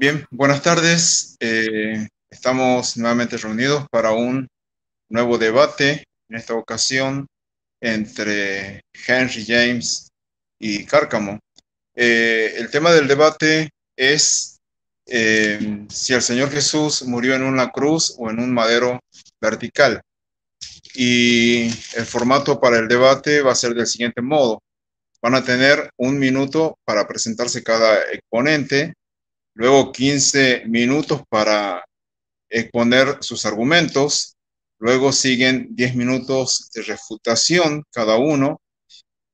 Bien, buenas tardes. Estamos nuevamente reunidos para un nuevo debate, en esta ocasión entre Henry James y Cárcamo. El tema del debate es si el Señor Jesús murió en una cruz o en un madero vertical. Y el formato para el debate va a ser del siguiente modo. Van a tener 1 minuto para presentarse cada exponente, luego 15 minutos para exponer sus argumentos, luego siguen 10 minutos de refutación cada uno,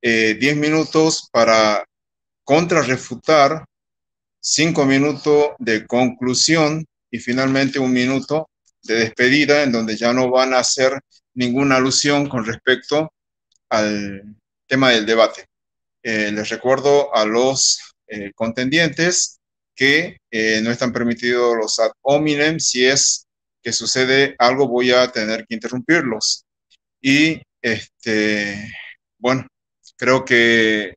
10 minutos para contrarrefutar, 5 minutos de conclusión y finalmente 1 minuto de despedida, en donde ya no van a hacer ninguna alusión con respecto al tema del debate. Les recuerdo a los contendientes que no están permitidos los ad hominem. Si es que sucede algo, voy a tener que interrumpirlos. Y bueno, creo que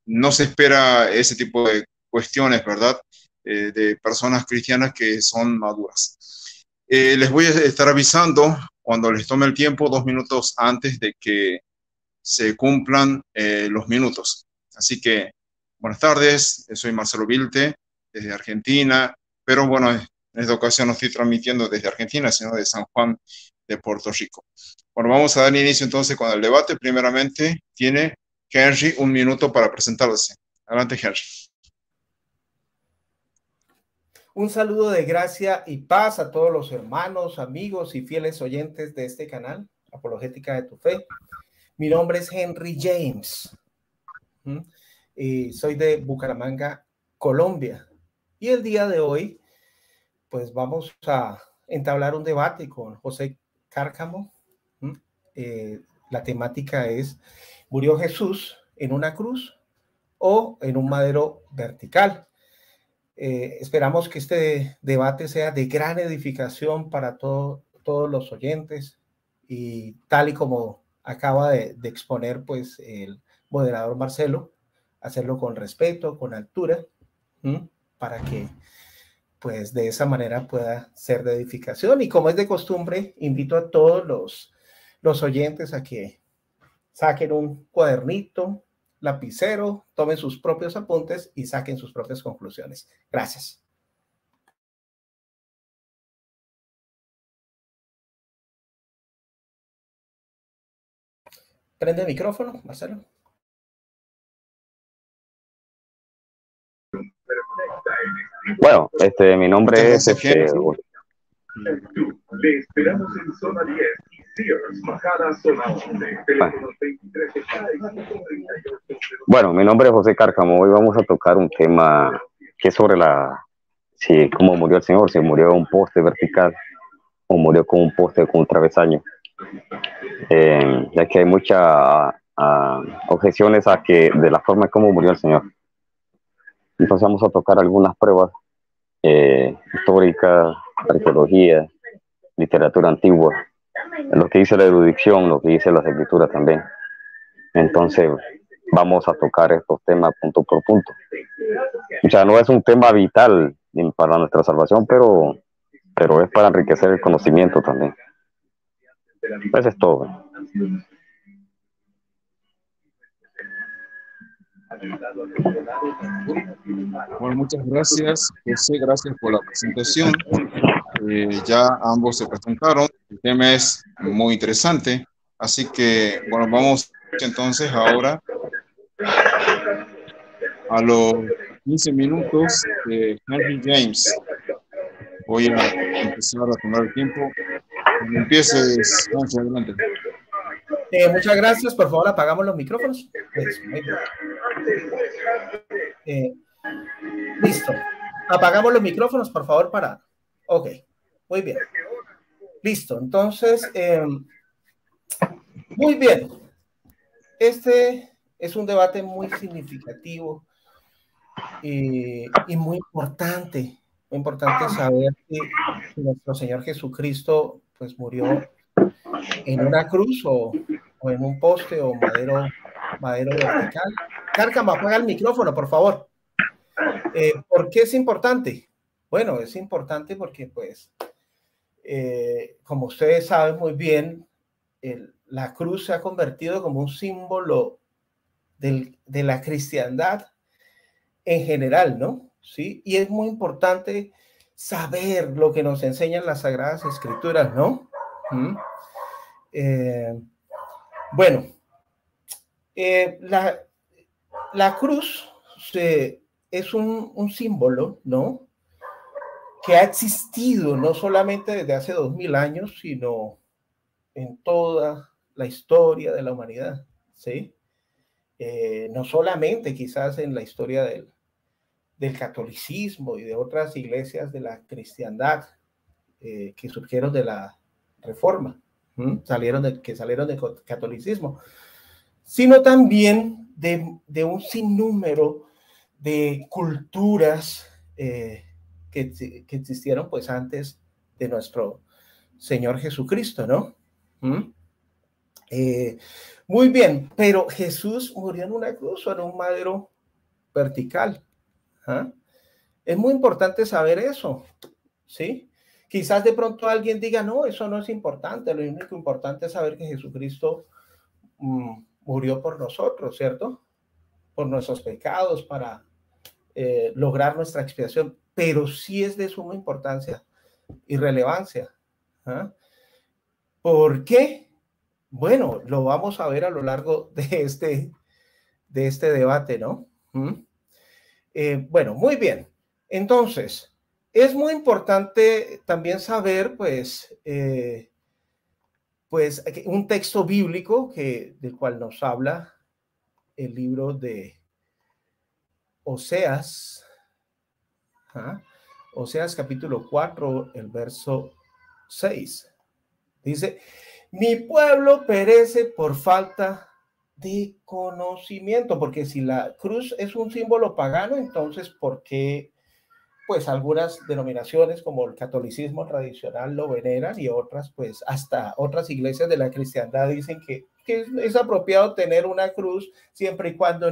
no se espera ese tipo de cuestiones, ¿verdad? De personas cristianas que son maduras. Les voy a estar avisando cuando les tome el tiempo, 2 minutos antes de que se cumplan los minutos. Así que, buenas tardes, soy Marcelo Vilte, desde Argentina, pero bueno, en esta ocasión no estoy transmitiendo desde Argentina, sino de San Juan de Puerto Rico. Bueno, vamos a dar inicio entonces con el debate. Primeramente, tiene Henry 1 minuto para presentarse. Adelante, Henry. Un saludo de gracia y paz a todos los hermanos, amigos y fieles oyentes de este canal, Apologética de tu Fe. Mi nombre es Henry James. Soy de Bucaramanga, Colombia. Y el día de hoy, pues vamos a entablar un debate con José Cárcamo. La temática es: ¿murió Jesús en una cruz o en un madero vertical? Esperamos que este debate sea de gran edificación para todos los oyentes, y tal y como acaba de exponer pues el moderador Marcelo, hacerlo con respeto, con altura, para que pues de esa manera pueda ser de edificación. Y como es de costumbre, invito a todos los oyentes a que saquen un cuadernito, lapicero, tomen sus propios apuntes y saquen sus propias conclusiones. Gracias. Prende el micrófono, Marcelo. Bueno, mi nombre es Le esperamos en zona 10 y Sears, Majada, zona 11. Teléfono 23. Bueno, mi nombre es José Cárcamo. Hoy vamos a tocar un tema que es sobre cómo murió el Señor, si murió en un poste vertical o murió con un poste con un travesaño. Ya que hay muchas objeciones de la forma en cómo murió el Señor. Entonces vamos a tocar algunas pruebas históricas, arqueología, literatura antigua, lo que dice la erudición, lo que dice las escrituras también. Entonces vamos a tocar estos temas punto por punto. O sea, no es un tema vital para nuestra salvación, pero es para enriquecer el conocimiento también. Eso es todo. Bueno, muchas gracias, José, gracias por la presentación. Ya ambos se presentaron, el tema es muy interesante, así que, bueno, vamos entonces ahora a los 15 minutos de Henry James. Voy a empezar a tomar el tiempo. Cuando empieces, Henry, adelante. Muchas gracias, por favor apagamos los micrófonos. Listo, apagamos los micrófonos por favor ok, muy bien, listo. Entonces muy bien, este es un debate muy significativo y muy importante saber que nuestro Señor Jesucristo pues murió en una cruz o en un poste o madero vertical. Cárcamo, apaga el micrófono, por favor. ¿Por qué es importante? Bueno, es importante porque, pues, como ustedes saben muy bien, la cruz se ha convertido como un símbolo de la cristiandad en general, ¿no? Sí, y es muy importante saber lo que nos enseñan las Sagradas Escrituras, ¿no? ¿Mm? Bueno, la cruz es un símbolo, ¿no? Que ha existido no solamente desde hace 2000 años, sino en toda la historia de la humanidad, ¿sí? No solamente quizás en la historia del catolicismo y de otras iglesias de la cristiandad que surgieron de la Reforma, que salieron del catolicismo, sino también de un sinnúmero de culturas que existieron pues antes de nuestro Señor Jesucristo, ¿no? Muy bien, pero Jesús murió en una cruz o en un madero vertical. ¿Ah? Es muy importante saber eso, ¿sí? Quizás de pronto alguien diga, no, eso no es importante, lo único importante es saber que Jesucristo murió por nosotros, ¿cierto? Por nuestros pecados, para lograr nuestra expiación, pero sí es de suma importancia y relevancia. ¿Ah? ¿Por qué? Bueno, lo vamos a ver a lo largo de este debate, ¿no? Bueno, muy bien. Entonces, es muy importante también saber, pues un texto bíblico del cual nos habla el libro de Oseas, Oseas capítulo 4, el verso 6. Dice, mi pueblo perece por falta de conocimiento, porque si la cruz es un símbolo pagano, entonces, ¿por qué pues algunas denominaciones como el catolicismo tradicional lo veneran y otras, pues hasta otras iglesias de la cristiandad dicen que es apropiado tener una cruz siempre y cuando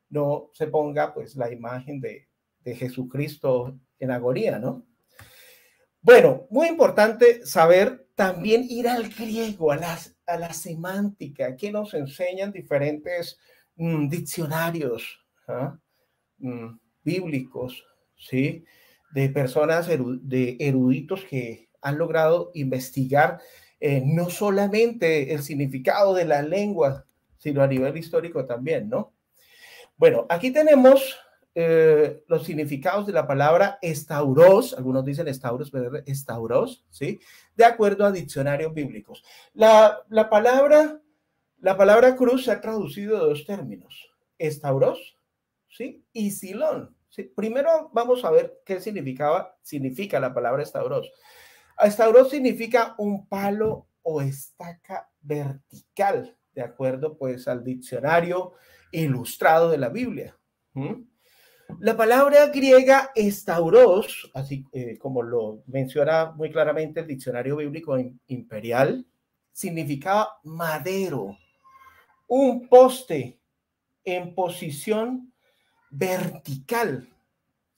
no se ponga pues la imagen de Jesucristo en agonía, ¿no? Bueno, muy importante saber también ir al griego, a la semántica, que nos enseñan diferentes diccionarios bíblicos, ¿sí? De personas, de eruditos que han logrado investigar no solamente el significado de la lengua, sino a nivel histórico también, ¿no? Bueno, aquí tenemos los significados de la palabra estauros, algunos dicen estauros, pero estauros, ¿sí? De acuerdo a diccionarios bíblicos. La palabra cruz se ha traducido de dos términos, estauros, ¿sí? Y silón, ¿sí? Primero vamos a ver qué significa la palabra estauros. Estauros significa un palo o estaca vertical, de acuerdo pues al diccionario ilustrado de la Biblia. La palabra griega estauros, así como lo menciona muy claramente el diccionario bíblico imperial, significaba madero, un poste en posición vertical,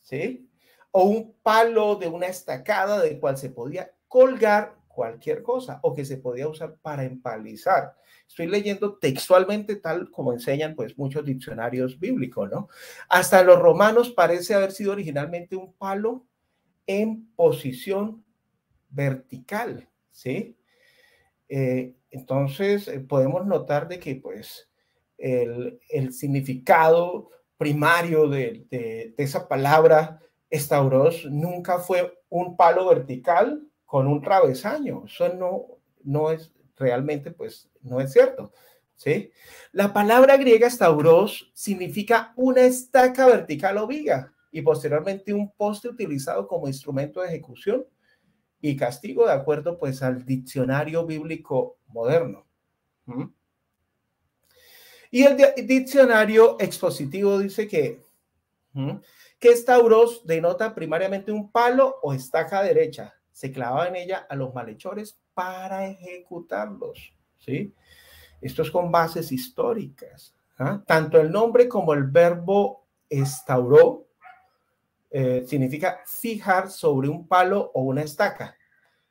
¿sí? O un palo de una estacada del cual se podía colgar cualquier cosa o que se podía usar para empalizar. Estoy leyendo textualmente tal como enseñan pues muchos diccionarios bíblicos, ¿no? Hasta los romanos parece haber sido originalmente un palo en posición vertical, ¿sí? Entonces podemos notar de que pues el significado primario de esa palabra estauros nunca fue un palo vertical con un travesaño. Eso no es realmente, pues no es cierto, ¿sí? La palabra griega estauros significa una estaca vertical o viga y posteriormente un poste utilizado como instrumento de ejecución y castigo de acuerdo pues al diccionario bíblico moderno. Y el diccionario expositivo dice que estauros denota primariamente un palo o estaca derecha. Se clavaba en ella a los malhechores para ejecutarlos, ¿sí? Esto es con bases históricas. Tanto el nombre como el verbo estauró significa fijar sobre un palo o una estaca,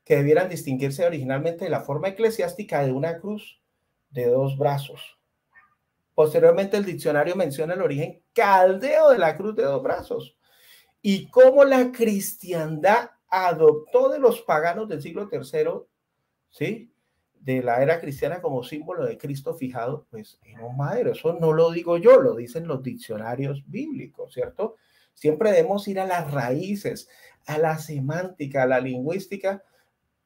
que debieran distinguirse originalmente de la forma eclesiástica de una cruz de 2 brazos. Posteriormente, el diccionario menciona el origen caldeo de la cruz de 2 brazos y cómo la cristiandad adoptó de los paganos del siglo III, ¿sí?, de la era cristiana como símbolo de Cristo fijado, pues, en un madero. Eso no lo digo yo, lo dicen los diccionarios bíblicos, ¿cierto? Siempre debemos ir a las raíces, a la semántica, a la lingüística,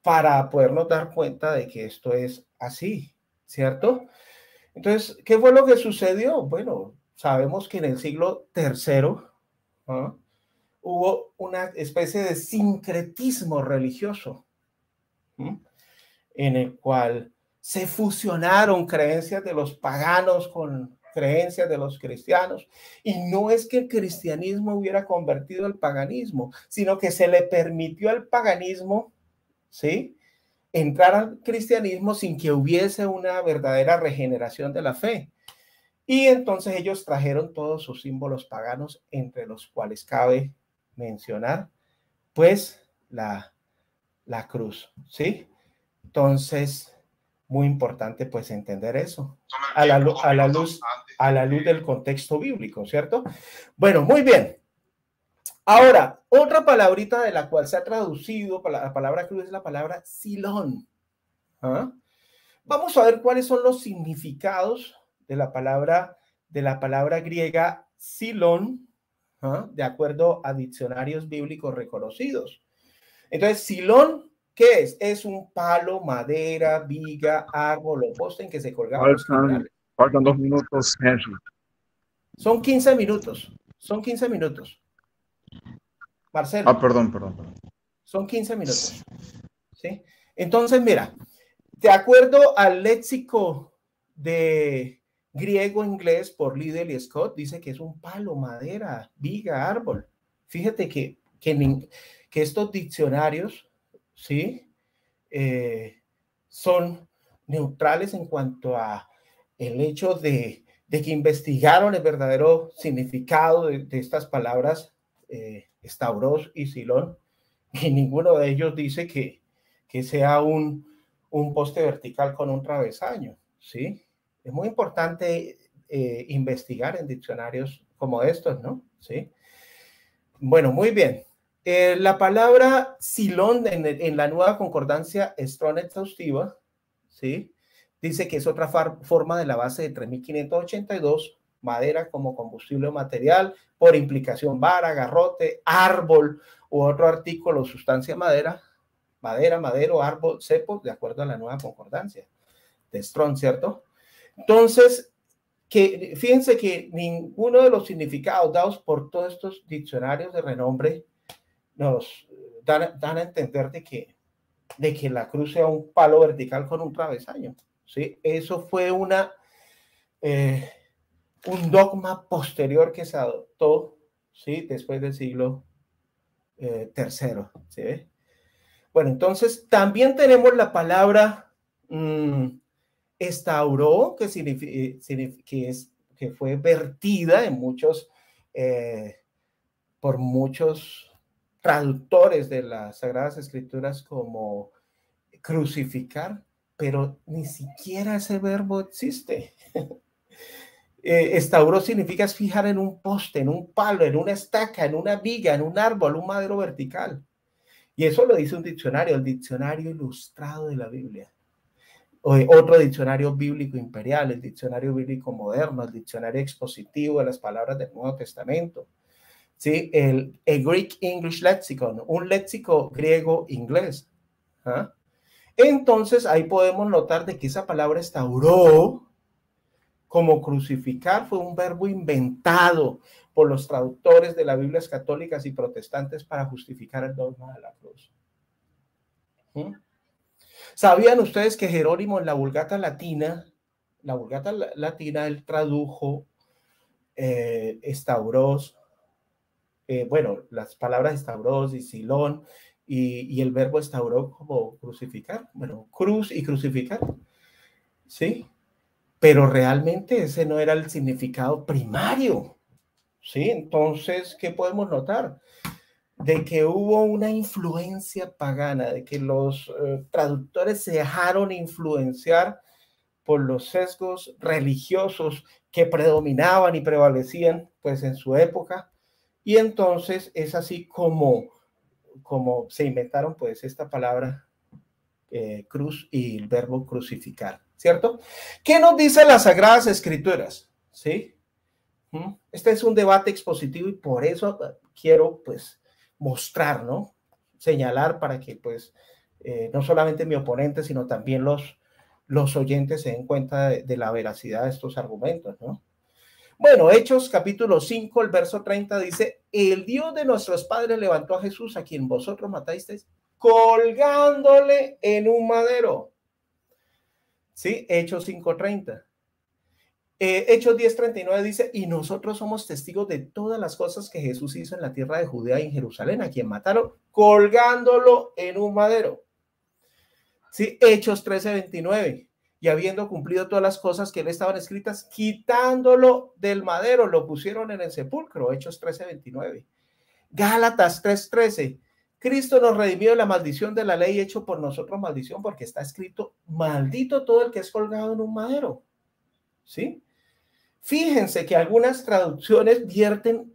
para podernos dar cuenta de que esto es así, ¿cierto? Entonces, ¿qué fue lo que sucedió? Bueno, sabemos que en el siglo III hubo una especie de sincretismo religioso, en el cual se fusionaron creencias de los paganos con creencias de los cristianos, y no es que el cristianismo hubiera convertido al paganismo, sino que se le permitió al paganismo, ¿sí?, entrar al cristianismo sin que hubiese una verdadera regeneración de la fe. Y entonces ellos trajeron todos sus símbolos paganos, entre los cuales cabe mencionar, pues, la cruz, ¿sí? Entonces, muy importante, pues, entender eso a la luz del contexto bíblico, ¿cierto? Bueno, muy bien. Ahora, otra palabrita de la cual se ha traducido la palabra cruz es la palabra silón. ¿Ah? Vamos a ver cuáles son los significados de la palabra griega silón, de acuerdo a diccionarios bíblicos reconocidos. Entonces, silón, ¿qué es? Es un palo, madera, viga, árbol o poste en que se colgaban los criminales. Faltan 2 minutos, Henry. Son 15 minutos. Son 15 minutos. Marcelo. Perdón. Son 15 minutos. ¿Sí? Entonces, mira, de acuerdo al léxico de griego-inglés por Liddell y Scott, dice que es un palo, madera, viga, árbol. Fíjate que estos diccionarios, ¿sí?, son neutrales en cuanto a el hecho de que investigaron el verdadero significado de estas palabras, estauros y silón, y ninguno de ellos dice que sea un poste vertical con un travesaño, ¿sí? Es muy importante investigar en diccionarios como estos, ¿no? ¿Sí? Bueno, muy bien. La palabra silón en la nueva concordancia Strong exhaustiva, ¿sí?, dice que es otra forma de la base de 3582, madera como combustible o material, por implicación vara, garrote, árbol u otro artículo o sustancia madera, madero, árbol, cepo, de acuerdo a la nueva concordancia de Strong, ¿cierto? Entonces, fíjense que ninguno de los significados dados por todos estos diccionarios de renombre nos dan a entender de que la cruz sea un palo vertical con un travesaño, ¿sí? Eso fue un dogma posterior que se adoptó, ¿sí?, después del siglo III, ¿sí? Bueno, entonces también tenemos la palabra estauró, que que fue vertida en por muchos traductores de las Sagradas Escrituras como crucificar, pero ni siquiera ese verbo existe. Estauró significa fijar en un poste, en un palo, en una estaca, en una viga, en un árbol, un madero vertical. Y eso lo dice un diccionario, el Diccionario Ilustrado de la Biblia. Otro diccionario bíblico imperial, el Diccionario Bíblico Moderno, el Diccionario Expositivo de las Palabras del Nuevo Testamento. ¿Sí? El Greek English Lexicon, un léxico griego-inglés. Entonces, ahí podemos notar de que esa palabra estauró como crucificar fue un verbo inventado por los traductores de las Biblias católicas y protestantes para justificar el dogma de la cruz. ¿Sabían ustedes que Jerónimo en la Vulgata Latina, él tradujo estauros, bueno, las palabras estauros y silón y el verbo estauró como crucificar, bueno, cruz y crucificar, ¿sí? Pero realmente ese no era el significado primario, ¿sí? Entonces, ¿qué podemos notar? De que hubo una influencia pagana, de que los traductores se dejaron influenciar por los sesgos religiosos que predominaban y prevalecían pues en su época, y entonces es así como se inventaron pues esta palabra cruz y el verbo crucificar, ¿cierto? ¿Qué nos dicen las Sagradas Escrituras? ¿Sí? Este es un debate expositivo y por eso quiero pues mostrar, ¿no? Señalar para que pues no solamente mi oponente, sino también los oyentes se den cuenta de la veracidad de estos argumentos, ¿no? Bueno, Hechos capítulo 5, el verso 30 dice, el Dios de nuestros padres levantó a Jesús, a quien vosotros matasteis, colgándole en un madero. ¿Sí? Hechos 5:30. Hechos 10:39 dice, y nosotros somos testigos de todas las cosas que Jesús hizo en la tierra de Judea y en Jerusalén, a quien mataron colgándolo en un madero. ¿Sí? Hechos 13:29, y habiendo cumplido todas las cosas que él estaban escritas, quitándolo del madero, lo pusieron en el sepulcro. Hechos 13:29. Gálatas 3:13, Cristo nos redimió de la maldición de la ley, hecho por nosotros maldición, porque está escrito, maldito todo el que es colgado en un madero. ¿Sí? Fíjense que algunas traducciones vierten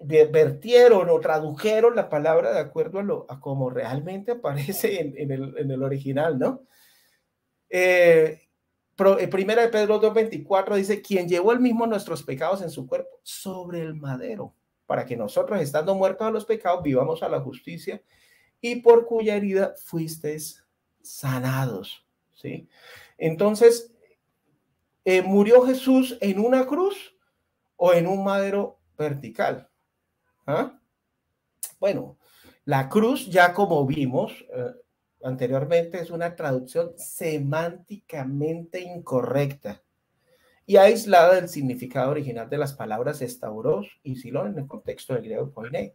vertieron o tradujeron la palabra de acuerdo a como realmente aparece en el original, ¿no? Primera de Pedro 2:24 dice, quien llevó el mismo nuestros pecados en su cuerpo sobre el madero, para que nosotros, estando muertos a los pecados, vivamos a la justicia, y por cuya herida fuisteis sanados, ¿sí? Entonces, ¿murió Jesús en una cruz o en un madero vertical? ¿Ah? Bueno, la cruz, ya como vimos anteriormente, es una traducción semánticamente incorrecta y aislada del significado original de las palabras estauros y silón en el contexto del griego koiné.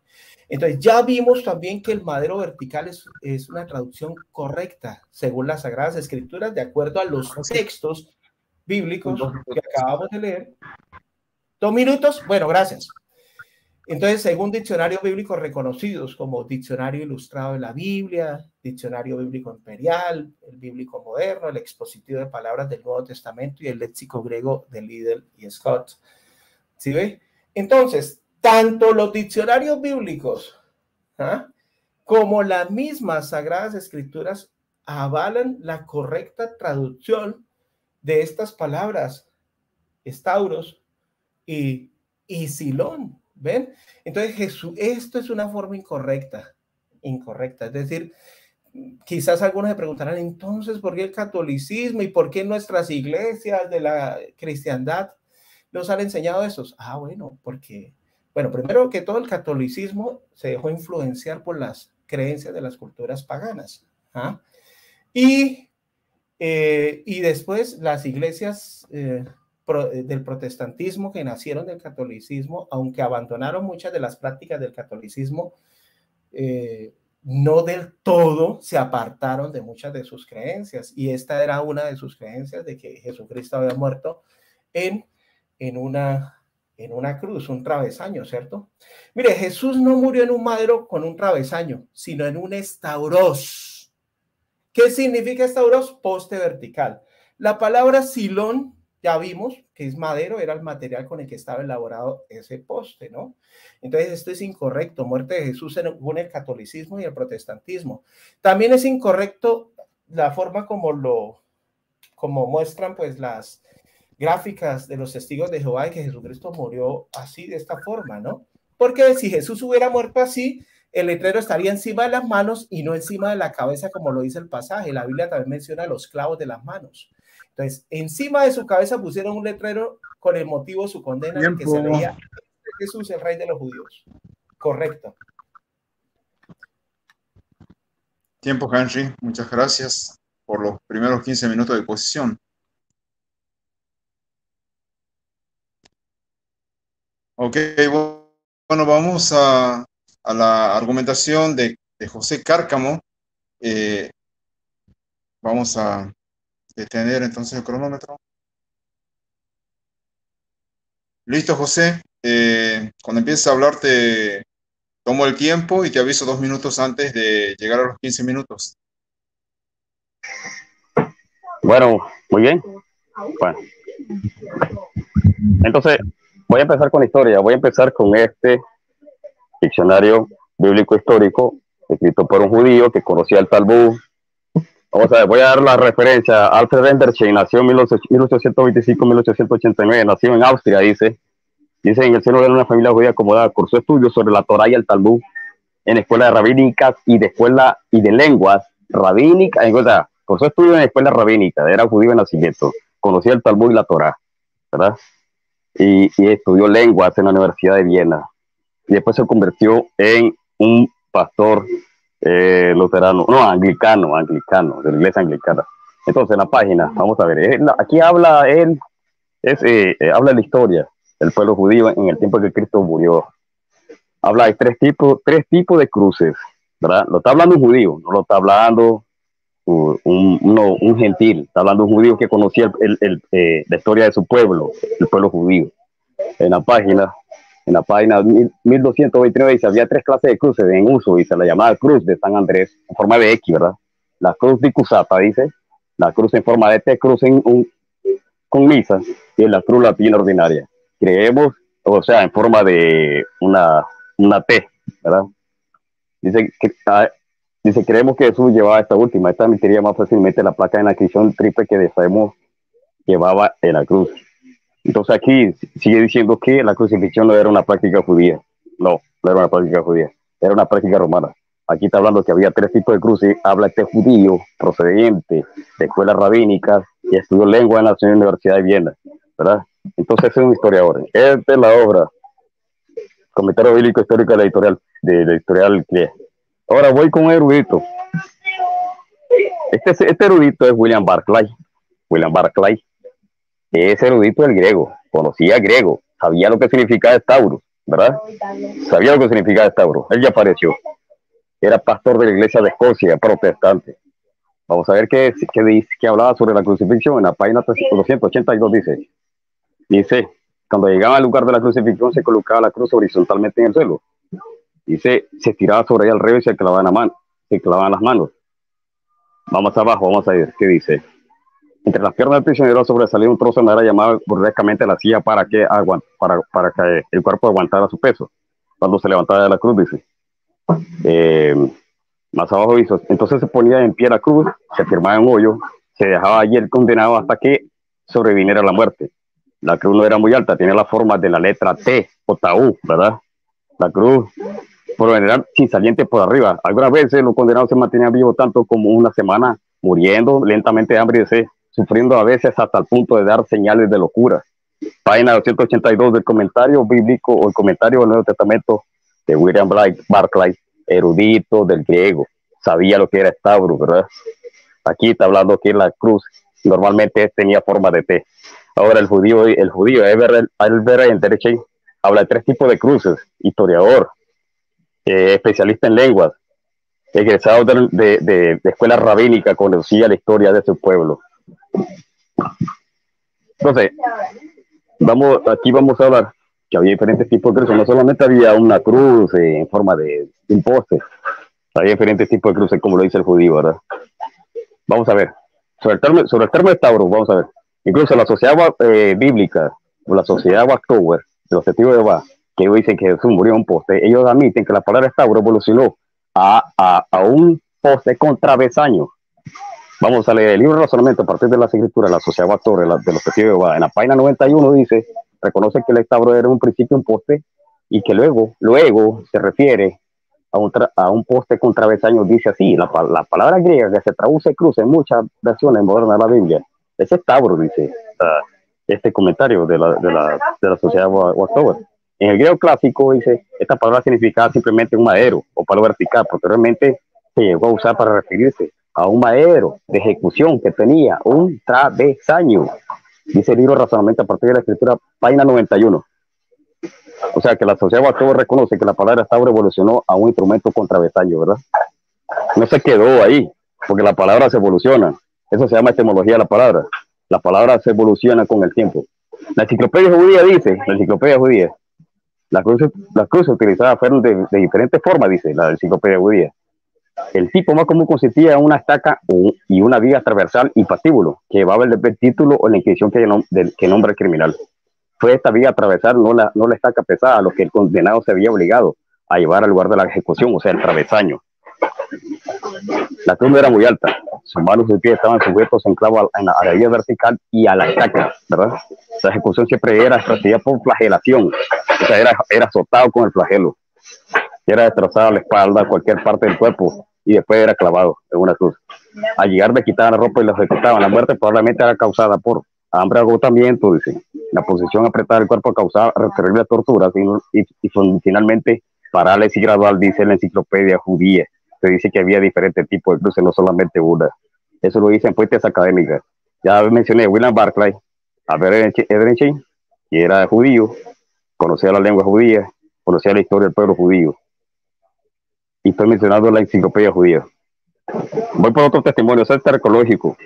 Entonces, ya vimos también que el madero vertical es una traducción correcta según las Sagradas Escrituras, de acuerdo a los textos bíblicos que acabamos de leer. 2 minutos, bueno, gracias. Entonces, según diccionarios bíblicos reconocidos como Diccionario Ilustrado de la Biblia, Diccionario Bíblico Imperial, el Bíblico Moderno, el Expositivo de Palabras del Nuevo Testamento y el Léxico Griego de Liddell y Scott. ¿Sí ve? Entonces, tanto los diccionarios bíblicos como las mismas Sagradas Escrituras avalan la correcta traducción de estas palabras, estauros y silón. ¿Ven? Entonces, esto es una forma incorrecta. Es decir, quizás algunos se preguntarán, entonces, ¿por qué el catolicismo y por qué nuestras iglesias de la cristiandad nos han enseñado eso? Bueno, porque, bueno, primero que todo, el catolicismo se dejó influenciar por las creencias de las culturas paganas. Y después las iglesias del protestantismo que nacieron del catolicismo, aunque abandonaron muchas de las prácticas del catolicismo, no del todo se apartaron de muchas de sus creencias, y esta era una de sus creencias, de que Jesucristo había muerto en una cruz, un travesaño, ¿cierto? Mire, Jesús no murió en un madero con un travesaño, sino en un estauros. ¿Qué significa estauros? Poste vertical. La palabra silón, ya vimos que es madero, era el material con el que estaba elaborado ese poste, ¿no? Entonces, esto es incorrecto. Muerte de Jesús según el catolicismo y el protestantismo. También es incorrecto la forma como muestran pues las gráficas de los testigos de Jehová, de que Jesucristo murió así, de esta forma, ¿no? Porque si Jesús hubiera muerto así, el letrero estaría encima de las manos y no encima de la cabeza, como lo dice el pasaje. La Biblia también menciona los clavos de las manos. Entonces, encima de su cabeza pusieron un letrero con el motivo de su condena, en el que se leía Jesús, el rey de los judíos. Correcto. Tiempo, Henry. Muchas gracias por los primeros 15 minutos de exposición. Ok, bueno, vamos a la argumentación de José Cárcamo. Vamos a detener entonces el cronómetro. Listo, José. Cuando empieces a hablar, te tomo el tiempo y te aviso 2 minutos antes de llegar a los 15 minutos. Bueno, muy bien. Bueno, entonces voy a empezar con la historia. Voy a empezar con este diccionario bíblico histórico escrito por un judío que conocía el Talmud. Vamos a ver, voy a dar la referencia. Alfred Enderschein nació en 1825-1889, nació en Austria, dice en el seno de una familia judía acomodada, cursó estudios sobre la Torá y el Talmud en escuelas rabínicas y de lenguas rabínicas, o sea, cursó estudios en escuelas rabínicas, era judío de nacimiento, conocía el Talmud y la Torá, ¿verdad? Y estudió lenguas en la Universidad de Viena. Y después se convirtió en un pastor luterano, no, anglicano, de la iglesia anglicana. Entonces, en la página, vamos a ver, aquí habla habla de la historia del pueblo judío en el tiempo que Cristo murió. Habla de tres tipos de cruces, ¿verdad? Lo está hablando un judío, no lo está hablando un gentil, está hablando un judío que conocía la historia de su pueblo, el pueblo judío. En la página 1229 dice, había 3 clases de cruces en uso y se la llamaba cruz de San Andrés, en forma de X, ¿verdad? La cruz de Cusata, dice, la cruz en forma de T, cruz con misa, y la cruz latina ordinaria. Creemos, o sea, en forma de una T, ¿verdad? Dice, creemos que Jesús llevaba esta última, esta admitiría más fácilmente la placa de la inscripción triple que sabemos llevaba en la cruz. Entonces aquí sigue diciendo que la crucifixión no era una práctica judía. No era una práctica judía, era una práctica romana. Aquí está hablando que había 3 tipos de cruces. Habla este judío procedente de escuelas rabínicas y estudió lengua en la Universidad de Viena, ¿verdad? Entonces es un historiador. Esta es la obra, Comentario Bíblico Histórico de la editorial CLIE. Ahora voy con un erudito. Este erudito es William Barclay. Es erudito del griego, conocía griego, sabía lo que significaba Stavros, ¿verdad? Sabía lo que significaba Stavros. Él ya apareció. Era pastor de la iglesia de Escocia, protestante. Vamos a ver qué hablaba sobre la crucifixión. En la página 282 dice, cuando llegaban al lugar de la crucifixión se colocaba la cruz horizontalmente en el suelo. Dice, se estiraba sobre ella al revés y se clavaban las manos. Vamos abajo, vamos a ver qué dice. Entre las piernas del prisionero sobresalía un trozo de madera llamado burlescamente la silla para que el cuerpo aguantara su peso cuando se levantaba de la cruz, dice. Más abajo dice, entonces se ponía en pie la cruz, se firmaba en un hoyo, se dejaba allí el condenado hasta que sobreviniera la muerte. La cruz no era muy alta, tenía la forma de la letra T o Taú, ¿verdad? La cruz, por lo general, sin saliente por arriba. Algunas veces los condenados se mantenían vivos tanto como una semana, muriendo lentamente de hambre y de sed, sufriendo a veces hasta el punto de dar señales de locura. Página 282 del comentario bíblico o el comentario del Nuevo Testamento de William Barclay, erudito del griego, sabía lo que era Stavros, ¿verdad? Aquí está hablando que la cruz normalmente tenía forma de T. Ahora el judío Albert Enderschein habla de 3 tipos de cruces: historiador, especialista en lenguas, egresado de escuela rabínica, conocía la historia de su pueblo. Entonces, aquí vamos a hablar que había diferentes tipos de cruces. No solamente había una cruz en forma de un poste, había diferentes tipos de cruces, como lo dice el judío, ¿verdad? Vamos a ver. Sobre el termo de Stavros, vamos a ver. Incluso la sociedad bíblica, o la sociedad Watchtower, de los testigos de Jehová, que ellos dicen que Jesús murió en un poste, ellos admiten que la palabra Stavros evolucionó a un poste con travesaño. Vamos a leer el libro de razonamiento a partir de las escrituras, la sociedad Watchtower de los testigos de Jehová. En la página 91 dice, reconoce que el Stavros era un principio un poste y que luego se refiere a un poste con travesaño. Dice así, la palabra griega que se traduce cruz en muchas versiones modernas de la Biblia, es Stavros, dice este comentario de la sociedad Watchtower. En el griego clásico, dice, esta palabra significaba simplemente un madero o palo vertical. Posteriormente se llegó a usar para referirse a un madero de ejecución que tenía un travesaño. Dice el libro Razonamiento a partir de la escritura, página 91. O sea que la sociedad Watchtower reconoce que la palabra Stavros evolucionó a un instrumento con travesaño, ¿verdad? No se quedó ahí, porque la palabra se evoluciona. Eso se llama etimología de la palabra. La palabra se evoluciona con el tiempo. La enciclopedia judía dice, la enciclopedia judía, las cruces utilizadas fueron de diferentes formas, dice la enciclopedia judía. El tipo más común consistía en una estaca y una viga transversal y patíbulo, que llevaba el título o la inscripción que nombra el criminal. Fue esta viga transversal, no la estaca pesada, a lo que el condenado se había obligado a llevar al lugar de la ejecución, o sea, el travesaño. La cruz no era muy alta, sus manos y sus pies estaban sujetos en clavo a la viga vertical y a la estaca, ¿verdad? La ejecución siempre era procedida por flagelación, o sea, era azotado con el flagelo, era destrozada la espalda, cualquier parte del cuerpo, y después era clavado en una cruz. Al llegar le quitaban la ropa y lo ejecutaban. La muerte probablemente era causada por hambre, agotamiento, dice. La posición apretada del cuerpo causaba terribles torturas y finalmente parálisis gradual, dice la enciclopedia judía. Se dice que había diferentes tipos de cruces, no solamente una. Eso lo dicen fuentes académicas. Ya mencioné a William Barclay, a Ehrenstein, que era judío, conocía la lengua judía, conocía la historia del pueblo judío. Y estoy mencionando la enciclopedia judía. Voy por otro testimonio, este arqueológico.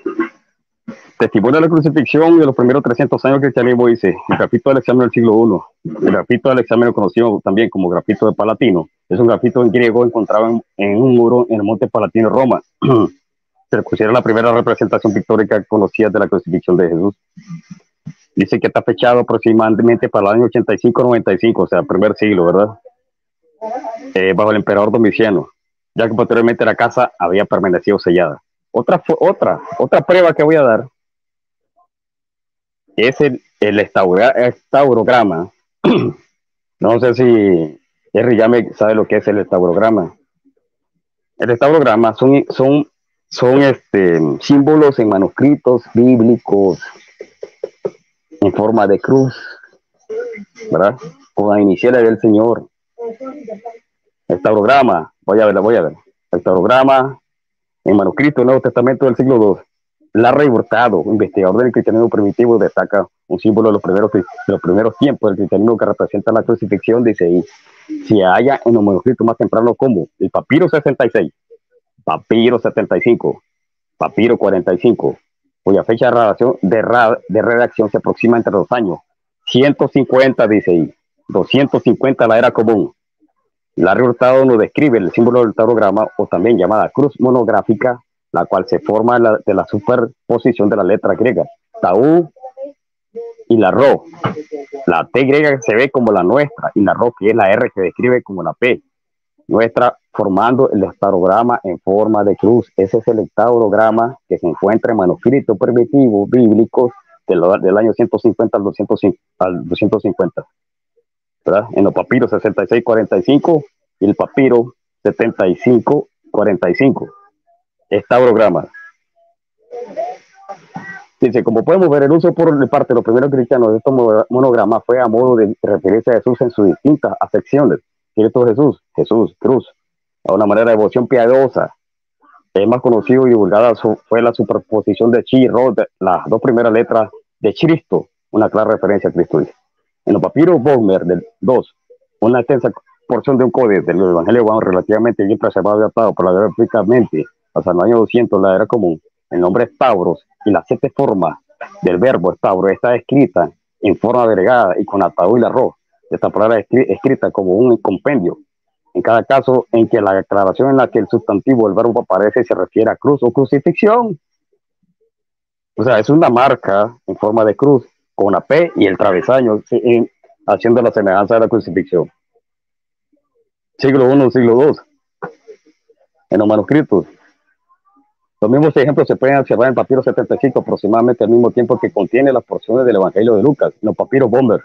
Testimonio de la crucifixión de los primeros 300 años del cristianismo, dice el grafito del examen del siglo I. El grafito del examen, conocido también como grafito de Palatino, es un grafito en griego encontrado en un muro en el monte Palatino, Roma. Se considera la primera representación pictórica conocida de la crucifixión de Jesús. Dice que está fechado aproximadamente para el año 85-95, o sea, primer siglo, ¿verdad? Bajo el emperador Domiciano, ya que posteriormente la casa había permanecido sellada. Otra prueba que voy a dar es el estaurograma. No sé si Henry ya me sabe lo que es el estaurograma. El estaurograma son símbolos en manuscritos bíblicos en forma de cruz, ¿verdad? Con las iniciales del Señor. Estaurograma, voy a ver. Estaurograma en manuscrito del Nuevo Testamento del siglo II. Larry Hurtado, investigador del cristianismo primitivo, destaca un símbolo de los primeros tiempos del cristianismo que representa la crucifixión. Dice, y se halla en los manuscritos más tempranos como el papiro 66, papiro 75, papiro 45, cuya fecha de redacción se aproxima entre los años 150, dice, y 250 la era común. Larry Hurtado nos describe el símbolo del taurograma, o también llamada cruz monográfica, la cual se forma de la superposición de la letra griega Tau y la Ro. La T griega se ve como la nuestra y la Ro, que es la R, que describe como la P nuestra, formando el taurograma en forma de cruz. Ese es el taurograma que se encuentra en manuscritos primitivos bíblicos del año 150 al 250. ¿Verdad? En los papiros 66-45 y el papiro 75-45. Estaurograma. Dice, como podemos ver, el uso por parte de los primeros cristianos de estos monogramas fue a modo de referirse a Jesús en sus distintas acepciones. Cristo Jesús, cruz, a una manera de devoción piadosa. El más conocido y divulgada fue la superposición de Chi y Ro, las dos primeras letras de Cristo, una clara referencia a Cristo. En los papiros Bodmer del 2, una extensa porción de un códice del Evangelio Juan relativamente bien preservado y adaptado prácticamente hasta el año 200, la era común. El nombre es Tauros y las 7 formas del verbo Estauro está escrita en forma agregada y con atadú y la ro. Esta palabra es escrita como un compendio. En cada caso en que la aclaración en la que el sustantivo del verbo aparece se refiere a cruz o crucifixión. O sea, es una marca en forma de cruz con una P y el travesaño haciendo la semejanza de la crucifixión. Siglo I, siglo II. En los manuscritos. Los mismos ejemplos se pueden observar en el papiro 75, aproximadamente al mismo tiempo que contiene las porciones del Evangelio de Lucas, en los papiros Bomber.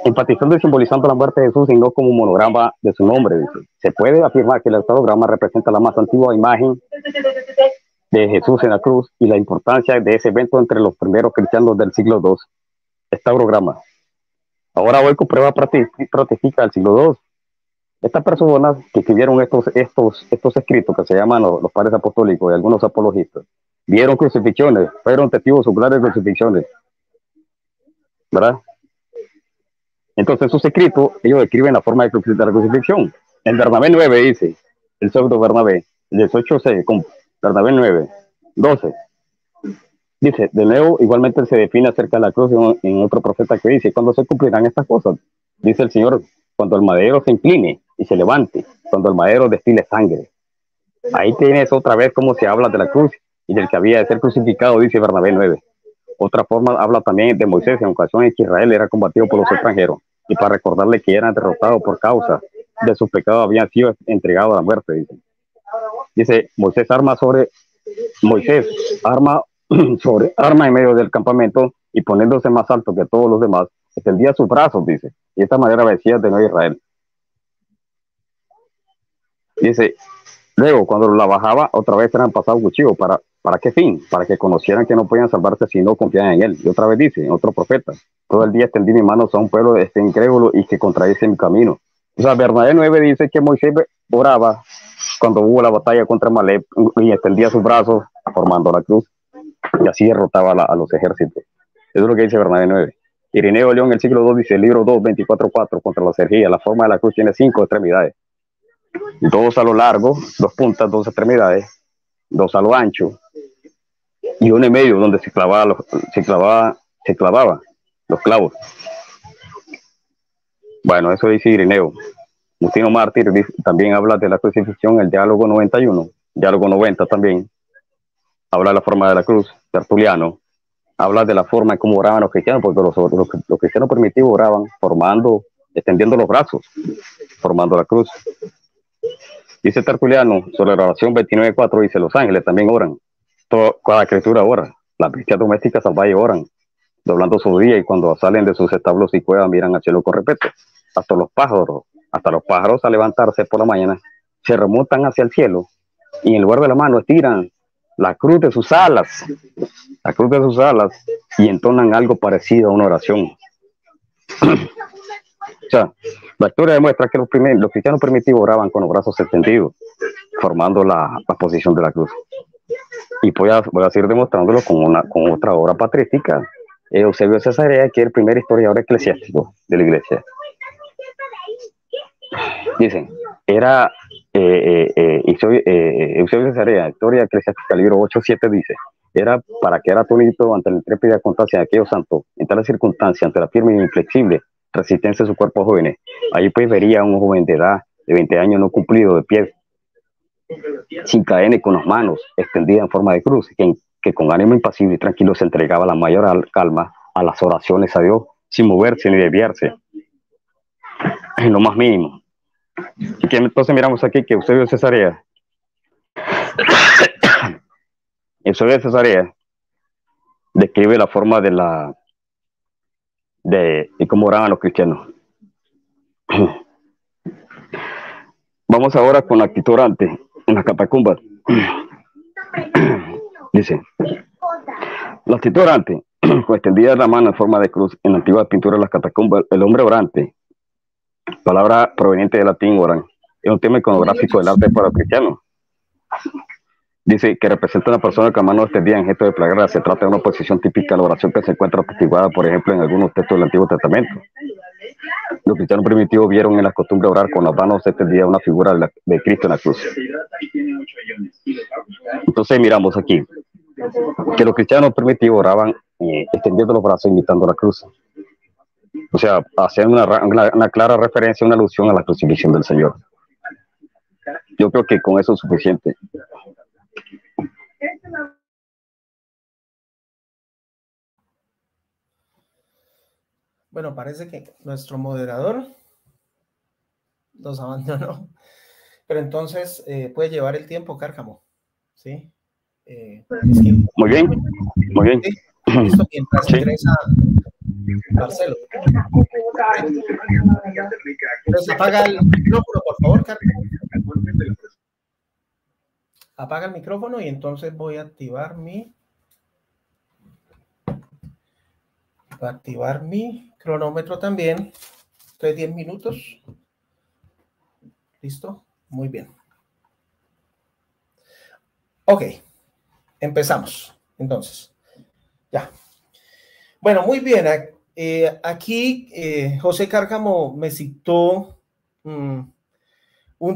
Enfatizando y simbolizando la muerte de Jesús y no como un monograma de su nombre. Dice. Se puede afirmar que el estaurograma representa la más antigua imagen de Jesús en la cruz y la importancia de ese evento entre los primeros cristianos del siglo II. Estaurograma. Ahora voy con prueba práctica del siglo II. Estas personas que escribieron estos escritos que se llaman los padres apostólicos y algunos apologistas, vieron crucifixiones, fueron testigos oculares de crucifixiones, ¿verdad? Entonces en sus escritos ellos describen la forma de la crucifixión. En Bernabé 9 dice, el pseudo Bernabé, el 18C con Bernabé 9, 12. Dice, de nuevo, igualmente se define acerca de la cruz en otro profeta que dice, ¿cuándo se cumplirán estas cosas? Dice el Señor, cuando el madero se incline y se levante, cuando el madero destile sangre. Ahí tienes otra vez cómo se habla de la cruz y del que había de ser crucificado, dice Bernabé 9. Otra forma habla también de Moisés en ocasión en que Israel era combatido por los extranjeros y para recordarle que eran derrotados por causa de sus pecados habían sido entregados a la muerte. Dice Moisés arma sobre arma en medio del campamento y poniéndose más alto que todos los demás, extendía sus brazos, dice, y de esta manera vencía de nuevo Israel. Dice, luego cuando la bajaba, otra vez eran pasados cuchillos. ¿Para qué fin? Para que conocieran que no podían salvarse si no confiaban en él. Y otra vez dice, otro profeta, todo el día extendí mis manos a un pueblo incrédulo y que contradice mi camino. O sea, Bernabé 9 dice que Moisés oraba cuando hubo la batalla contra Malek y extendía sus brazos formando la cruz y así derrotaba a los ejércitos. Eso es lo que dice Bernabé 9. Irineo León, el siglo II, dice, el libro 2, 24:4, contra la herejía. La forma de la cruz tiene 5 extremidades. 2 a lo largo, 2 puntas, 2 extremidades, 2 a lo ancho y 1 en medio donde se clavaban los clavos. Bueno, eso dice Irineo. Justino Mártir también habla de la crucifixión, el diálogo 91, diálogo 90 también habla de la forma de la cruz. Tertuliano habla de la forma en cómo oraban los cristianos, porque los cristianos primitivos oraban extendiendo los brazos, formando la cruz. Dice Tertuliano sobre la oración 29:4, dice, los ángeles también oran, cada criatura ora, las bestias domésticas salvajes oran, doblando su día y cuando salen de sus establos y cuevas miran al cielo con respeto. Hasta los pájaros al levantarse por la mañana se remontan hacia el cielo y en lugar de la mano estiran la cruz de sus alas y entonan algo parecido a una oración. O sea, la historia demuestra que los cristianos primitivos oraban con los brazos extendidos, formando la posición de la cruz. Y voy a seguir demostrándolo con otra obra patrística. Eusebio de Cesarea, que es el primer historiador eclesiástico de la iglesia. Dicen, era Eusebio de Cesarea, historia eclesiástica, libro 8:7, dice, era para quedar atónito ante la intrépida constancia de aquellos santos, en tal circunstancia, ante la firme e inflexible resistencia de sus cuerpos jóvenes. Ahí pues vería a un joven de edad de 20 años no cumplido, de pie, sin cadena y con las manos extendidas en forma de cruz, que con ánimo impasible y tranquilo se entregaba la mayor calma a las oraciones a Dios, sin moverse ni desviarse, en lo más mínimo. Y que entonces miramos aquí que Eusebio de Cesarea, describe la forma de cómo oraban los cristianos. Vamos ahora con la actitud orante en las catacumbas. Dice, la actitud orante, con extendida la mano en forma de cruz en la antigua pintura de las catacumbas, el hombre orante, palabra proveniente del latín oran, es un tema iconográfico del arte para los cristianos. Dice que representa a una persona con manos extendidas en gesto de plegaria. Se trata de una posición típica de la oración que se encuentra atestiguada, por ejemplo, en algunos textos del Antiguo Testamento. Los cristianos primitivos vieron en la costumbre de orar con las manos extendidas una figura de Cristo en la cruz. Entonces miramos aquí que los cristianos primitivos oraban extendiendo los brazos imitando la cruz. O sea, hacían una clara referencia, una alusión a la crucifixión del Señor. Yo creo que con eso es suficiente. Bueno, parece que nuestro moderador nos abandonó, pero entonces puede llevar el tiempo, Cárcamo, ¿sí? Muy bien, muy bien. ¿Sí? Listo, mientras ingresa Marcelo. Entonces apaga el micrófono, por favor, Cárcamo. Apaga el micrófono y entonces voy a activar mi cronómetro también. Estoy 10 minutos. ¿Listo? Muy bien. Ok. Empezamos. Entonces. Ya. Bueno, muy bien. Aquí José Cárcamo me citó un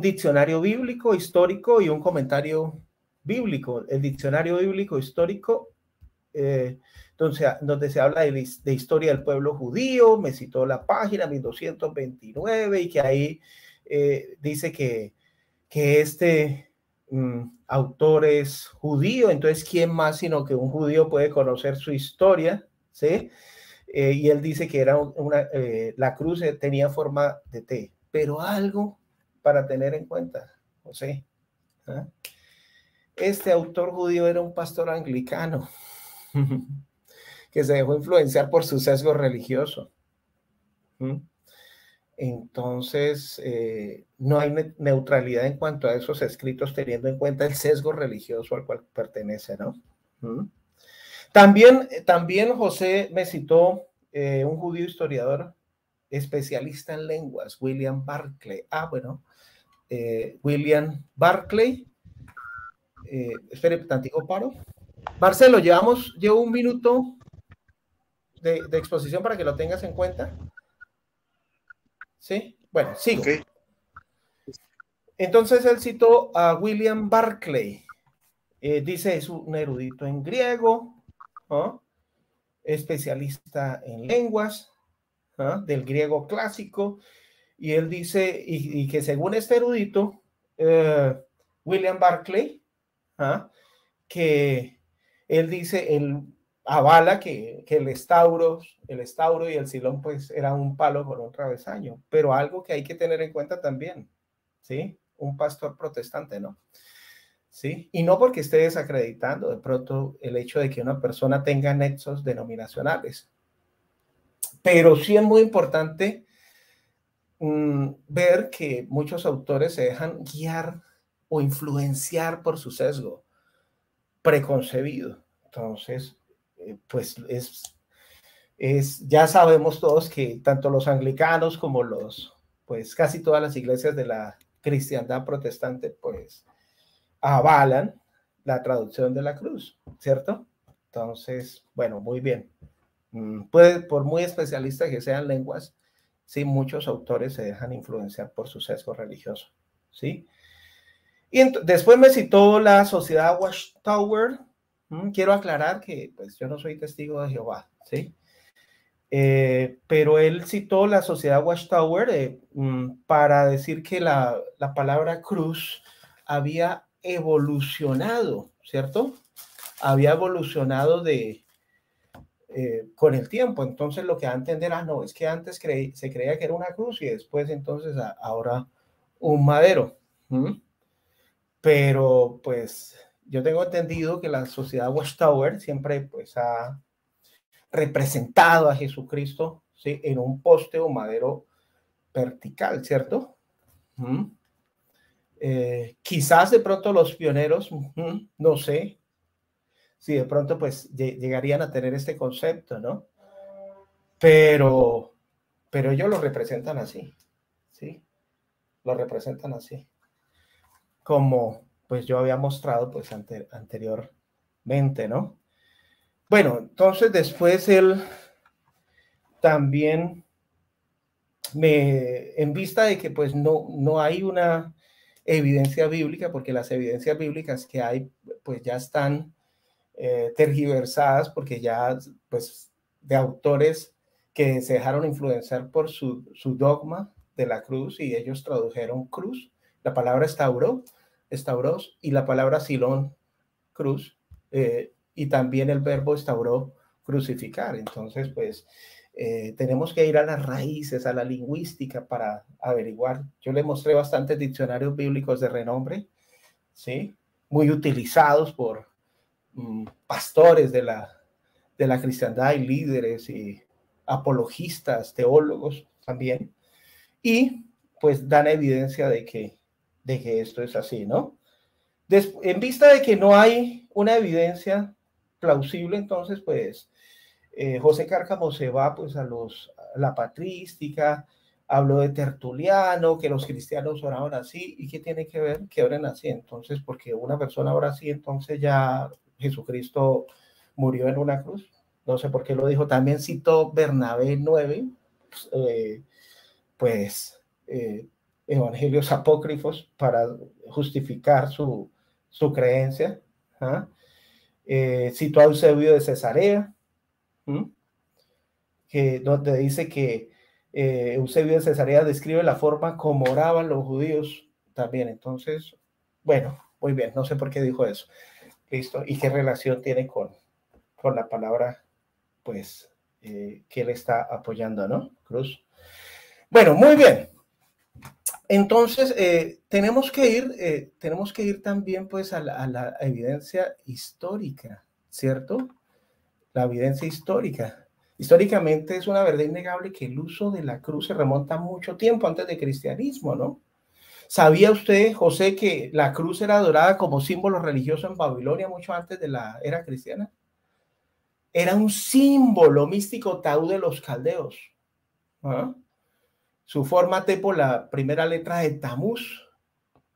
diccionario bíblico histórico y un comentario bíblico. El diccionario bíblico histórico donde se habla de historia del pueblo judío. Me citó la página 1229 y que ahí dice que este autor es judío. Entonces, ¿quién más sino que un judío puede conocer su historia? ¿Sí? Y él dice que era la cruz tenía forma de T, pero algo para tener en cuenta, José. ¿Ah? Este autor judío era un pastor anglicano que se dejó influenciar por su sesgo religioso. Entonces, no hay neutralidad en cuanto a esos escritos, teniendo en cuenta el sesgo religioso al cual pertenece, ¿no? También José me citó un judío historiador especialista en lenguas, William Barclay. William Barclay. Espere, tantico paro. Marcelo, llevo un minuto de exposición para que lo tengas en cuenta. ¿Sí? Bueno, sigo. Okay. Entonces él citó a William Barclay. Dice, es un erudito en griego, ¿no? Especialista en lenguas, ¿no? Del griego clásico. Y él dice, y que según este erudito, William Barclay, que él dice, él avala que el estauro y el silón pues era un palo con un travesaño, pero algo que hay que tener en cuenta también, ¿sí? Un pastor protestante, ¿no? ¿Sí? Y no porque esté desacreditando de pronto el hecho de que una persona tenga nexos denominacionales, pero sí es muy importante ver que muchos autores se dejan guiar o influenciar por su sesgo preconcebido. Entonces, pues ya sabemos todos que tanto los anglicanos como pues casi todas las iglesias de la cristiandad protestante, pues avalan la traducción de la cruz, ¿cierto? Entonces, bueno, muy bien. Por muy especialistas que sean lenguas, sí, muchos autores se dejan influenciar por su sesgo religioso, ¿sí? Y después me citó la Sociedad Watchtower. Quiero aclarar que pues yo no soy testigo de Jehová, ¿sí? Pero él citó la Sociedad Watchtower para decir que la palabra cruz había evolucionado, ¿cierto? Había evolucionado con el tiempo. Entonces lo que da a entender, no, es que antes se creía que era una cruz y después entonces ahora un madero. Pero pues yo tengo entendido que la Sociedad Watchtower siempre pues ha representado a Jesucristo, ¿sí? En un poste o madero vertical, ¿cierto? Quizás de pronto los pioneros, no sé, si de pronto pues llegarían a tener este concepto, ¿no? Pero ellos lo representan así, ¿sí? Lo representan así. Como pues yo había mostrado pues anteriormente, ¿no? Bueno, entonces después él también en vista de que pues no hay una evidencia bíblica, porque las evidencias bíblicas que hay pues ya están tergiversadas, porque ya pues de autores que se dejaron influenciar por su dogma de la cruz y ellos tradujeron cruz, la palabra estauros y la palabra silón, cruz, y también el verbo estauró, crucificar. Entonces pues tenemos que ir a las raíces, a la lingüística para averiguar. Yo le mostré bastantes diccionarios bíblicos de renombre, ¿sí? Muy utilizados por pastores de la cristiandad y líderes y apologistas, teólogos también, y pues dan evidencia de que esto es así, ¿no? En vista de que no hay una evidencia plausible, entonces pues José Cárcamo se va pues a la patrística, habló de Tertuliano, que los cristianos oraban así, y qué tiene que ver que oren así. Entonces, porque una persona ora así, entonces ya Jesucristo murió en una cruz. No sé por qué lo dijo. También citó Bernabé 9, evangelios apócrifos para justificar su creencia. Citó a Eusebio de Cesarea, donde dice que Eusebio de Cesarea describe la forma como oraban los judíos también. Entonces, bueno, muy bien, no sé por qué dijo eso. Listo. ¿Y qué relación tiene con la palabra, pues, que él está apoyando, ¿no? Cruz. Bueno, muy bien. Entonces, tenemos que ir también, pues, a la evidencia histórica, ¿cierto? La evidencia histórica. Históricamente es una verdad innegable que el uso de la cruz se remonta mucho tiempo antes del cristianismo, ¿no? ¿Sabía usted, José, que la cruz era adorada como símbolo religioso en Babilonia mucho antes de la era cristiana? Era un símbolo místico tabú de los caldeos. ¿Ah? Su forma tipo la primera letra de Tamuz,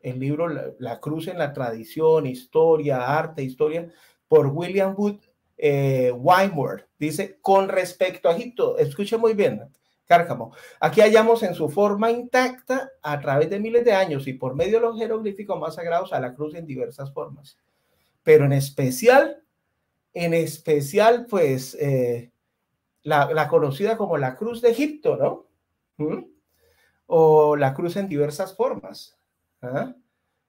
el libro la cruz en la tradición, historia, arte, historia, por William Wood Wymore. Dice, con respecto a Egipto, escuche muy bien, Cárcamo, aquí hallamos en su forma intacta a través de miles de años y por medio de los jeroglíficos más sagrados a la cruz en diversas formas. Pero en especial, pues, la conocida como la cruz de Egipto, ¿no? O la cruz en diversas formas. ¿Ah?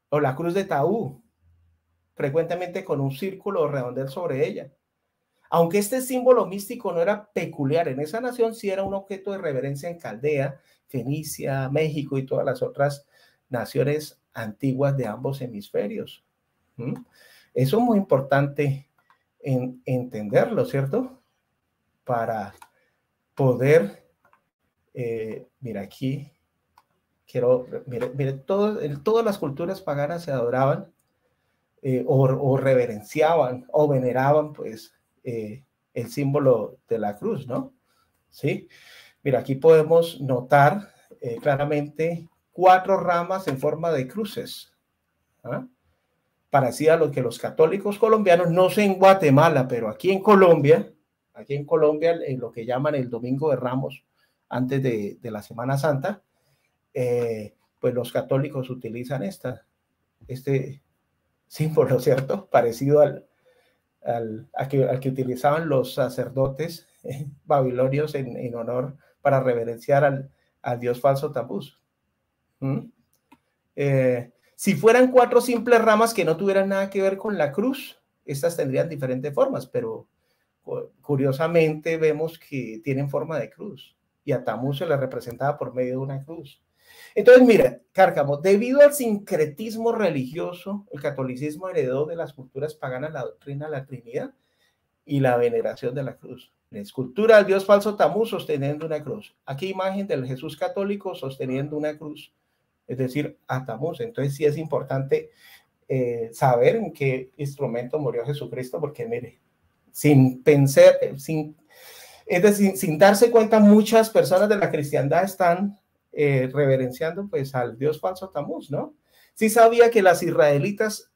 O la cruz de Taú, frecuentemente con un círculo o redondel sobre ella. Aunque este símbolo místico no era peculiar en esa nación, sí era un objeto de reverencia en Caldea, Fenicia, México y todas las otras naciones antiguas de ambos hemisferios. Eso es muy importante entenderlo, ¿cierto? Para poder, mira aquí, mire, todas las culturas paganas se adoraban o reverenciaban o veneraban, pues, el símbolo de la cruz, ¿no? Sí. Mira, aquí podemos notar claramente 4 ramas en forma de cruces. ¿Ah? Parecida a lo que los católicos colombianos, no sé en Guatemala, pero aquí en Colombia, en lo que llaman el Domingo de Ramos, antes de la Semana Santa, pues los católicos utilizan este símbolo, ¿cierto? Parecido al que utilizaban los sacerdotes babilonios en honor para reverenciar al dios falso Tamuz. Si fueran 4 simples ramas que no tuvieran nada que ver con la cruz, estas tendrían diferentes formas, pero curiosamente vemos que tienen forma de cruz y a Tamuz se le representaba por medio de una cruz. Entonces, mira, Cárcamo, debido al sincretismo religioso, el catolicismo heredó de las culturas paganas la doctrina de la Trinidad y la veneración de la cruz. La escultura del dios falso Tamuz sosteniendo una cruz. Aquí imagen del Jesús católico sosteniendo una cruz, es decir, a Tamuz. Entonces sí es importante saber en qué instrumento murió Jesucristo, porque mire, sin pensar, es decir, sin darse cuenta, muchas personas de la cristiandad están reverenciando pues al dios falso Tamuz, ¿no? Sí sabía que las israelitas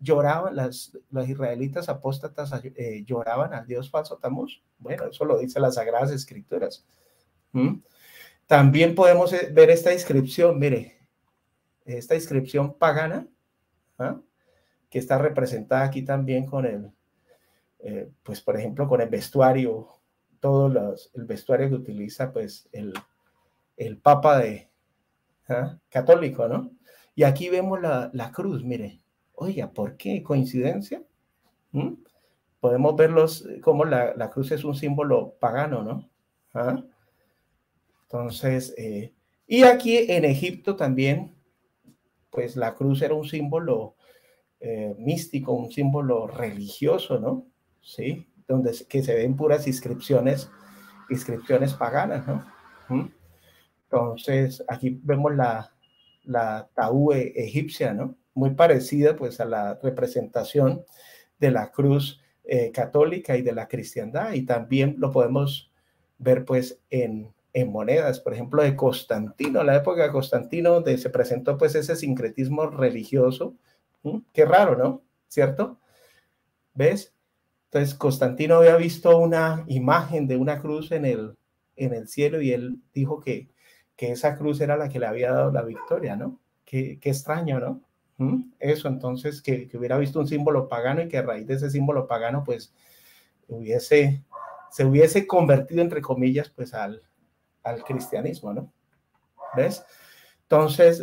lloraban, las israelitas apóstatas lloraban al dios falso Tamuz. Bueno, eso lo dice las Sagradas Escrituras. También podemos ver esta inscripción, mire, esta inscripción pagana, ¿ah? Que está representada aquí también con el, pues por ejemplo, con el vestuario, el vestuario que utiliza pues el Papa católico, ¿no? Y aquí vemos la cruz, mire. Oiga, ¿por qué? ¿Coincidencia? Podemos verlos como la cruz es un símbolo pagano, ¿no? ¿Ah? Entonces, y aquí en Egipto también, pues la cruz era un símbolo místico, un símbolo religioso, ¿no? Sí, que se ven puras inscripciones paganas, ¿no? Entonces, aquí vemos la taú egipcia, ¿no? Muy parecida, pues, a la representación de la cruz católica y de la cristiandad, y también lo podemos ver, pues, en monedas, por ejemplo, de Constantino, la época de Constantino, donde se presentó, pues, ese sincretismo religioso. Qué raro, ¿no? ¿Cierto? ¿Ves? Entonces, Constantino había visto una imagen de una cruz en el cielo y él dijo que esa cruz era la que le había dado la victoria, ¿no? Qué extraño, ¿no? Eso, entonces, que hubiera visto un símbolo pagano y que a raíz de ese símbolo pagano, pues, se hubiese convertido, entre comillas, pues, al cristianismo, ¿no? ¿Ves? Entonces,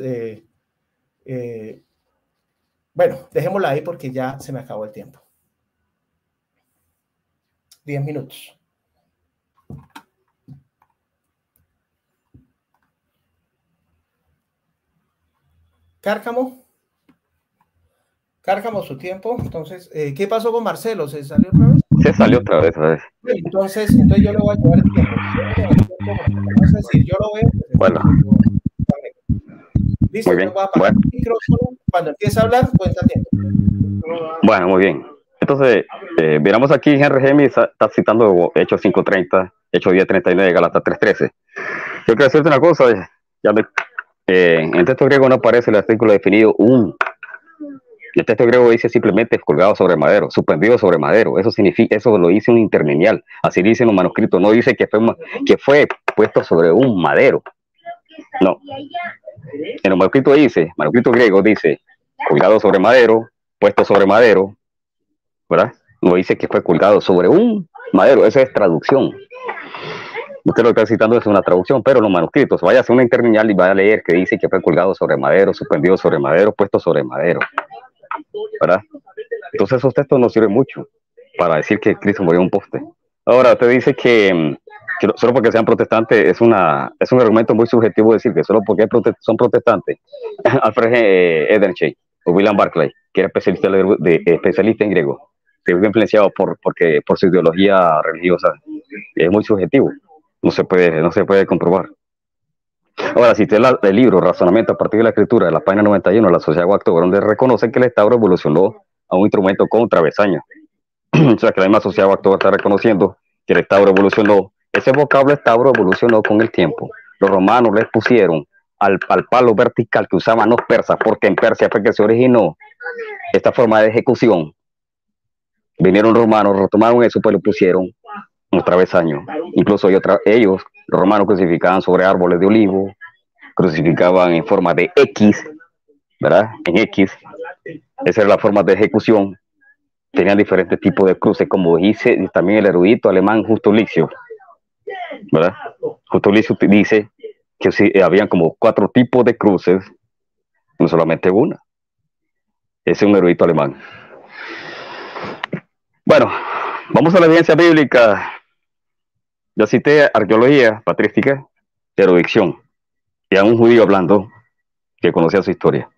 bueno, dejémosla ahí porque ya se me acabó el tiempo. 10 minutos. Cárcamo, su tiempo. Entonces, ¿qué pasó con Marcelo? ¿Se salió otra vez? Se salió otra vez. Entonces yo le voy a llevar el tiempo. Vamos a decir, yo lo veo. Bueno. Listo, muy bien. Voy a apagar el micrófono. Cuando empiece a hablar, cuenta tiempo. Bueno, muy bien. Entonces, miramos aquí, Henry James está citando Hechos 5:30, Hechos 10:39, Gálatas 3:13. Yo quiero decirte una cosa, en el texto griego no aparece el artículo definido un. El texto griego dice simplemente colgado sobre madero, suspendido sobre madero. Eso significa, eso lo dice un interlineal. Así dice en los manuscritos. No dice que fue puesto sobre un madero. No. En los manuscritos manuscrito griego dice colgado sobre madero, puesto sobre madero, ¿verdad? No dice que fue colgado sobre un madero. Esa es traducción. Usted lo que está citando es una traducción, pero los manuscritos, vaya a hacer una interlineal y vaya a leer que dice que fue colgado sobre madero, suspendido sobre madero, puesto sobre madero, ¿verdad? Entonces esos textos nos sirven mucho para decir que Cristo murió en un poste. Ahora, usted dice que solo porque sean protestantes es un argumento muy subjetivo decir que solo porque son protestantes. Alfred Edersheim o William Barclay, que era especialista en griego, se vio influenciado por su ideología religiosa. Es muy subjetivo. No se puede comprobar. Ahora, si usted el libro Razonamiento a partir de la Escritura, de la página 91 de la Sociedad Guacto, donde reconoce que el estabro evolucionó a un instrumento con travesaño. O sea, que la misma Sociedad Guacto está reconociendo que el estabro evolucionó. Ese vocablo estabro evolucionó con el tiempo. Los romanos les pusieron al palo vertical que usaban los persas, porque en Persia fue que se originó esta forma de ejecución. Vinieron romanos, retomaron eso, pues lo pusieron un travesaño. Incluso ellos, los romanos, crucificaban sobre árboles de olivo, crucificaban en forma de X, ¿verdad? En X. Esa era la forma de ejecución. Tenían diferentes tipos de cruces, como dice también el erudito alemán Justo Lipsius, ¿verdad? Justo Lipsius dice que sí, habían como 4 tipos de cruces, no solamente una. Ese es un erudito alemán. Bueno, vamos a la evidencia bíblica. Yo cité arqueología, patrística, erudición, y a un judío hablando que conocía su historia.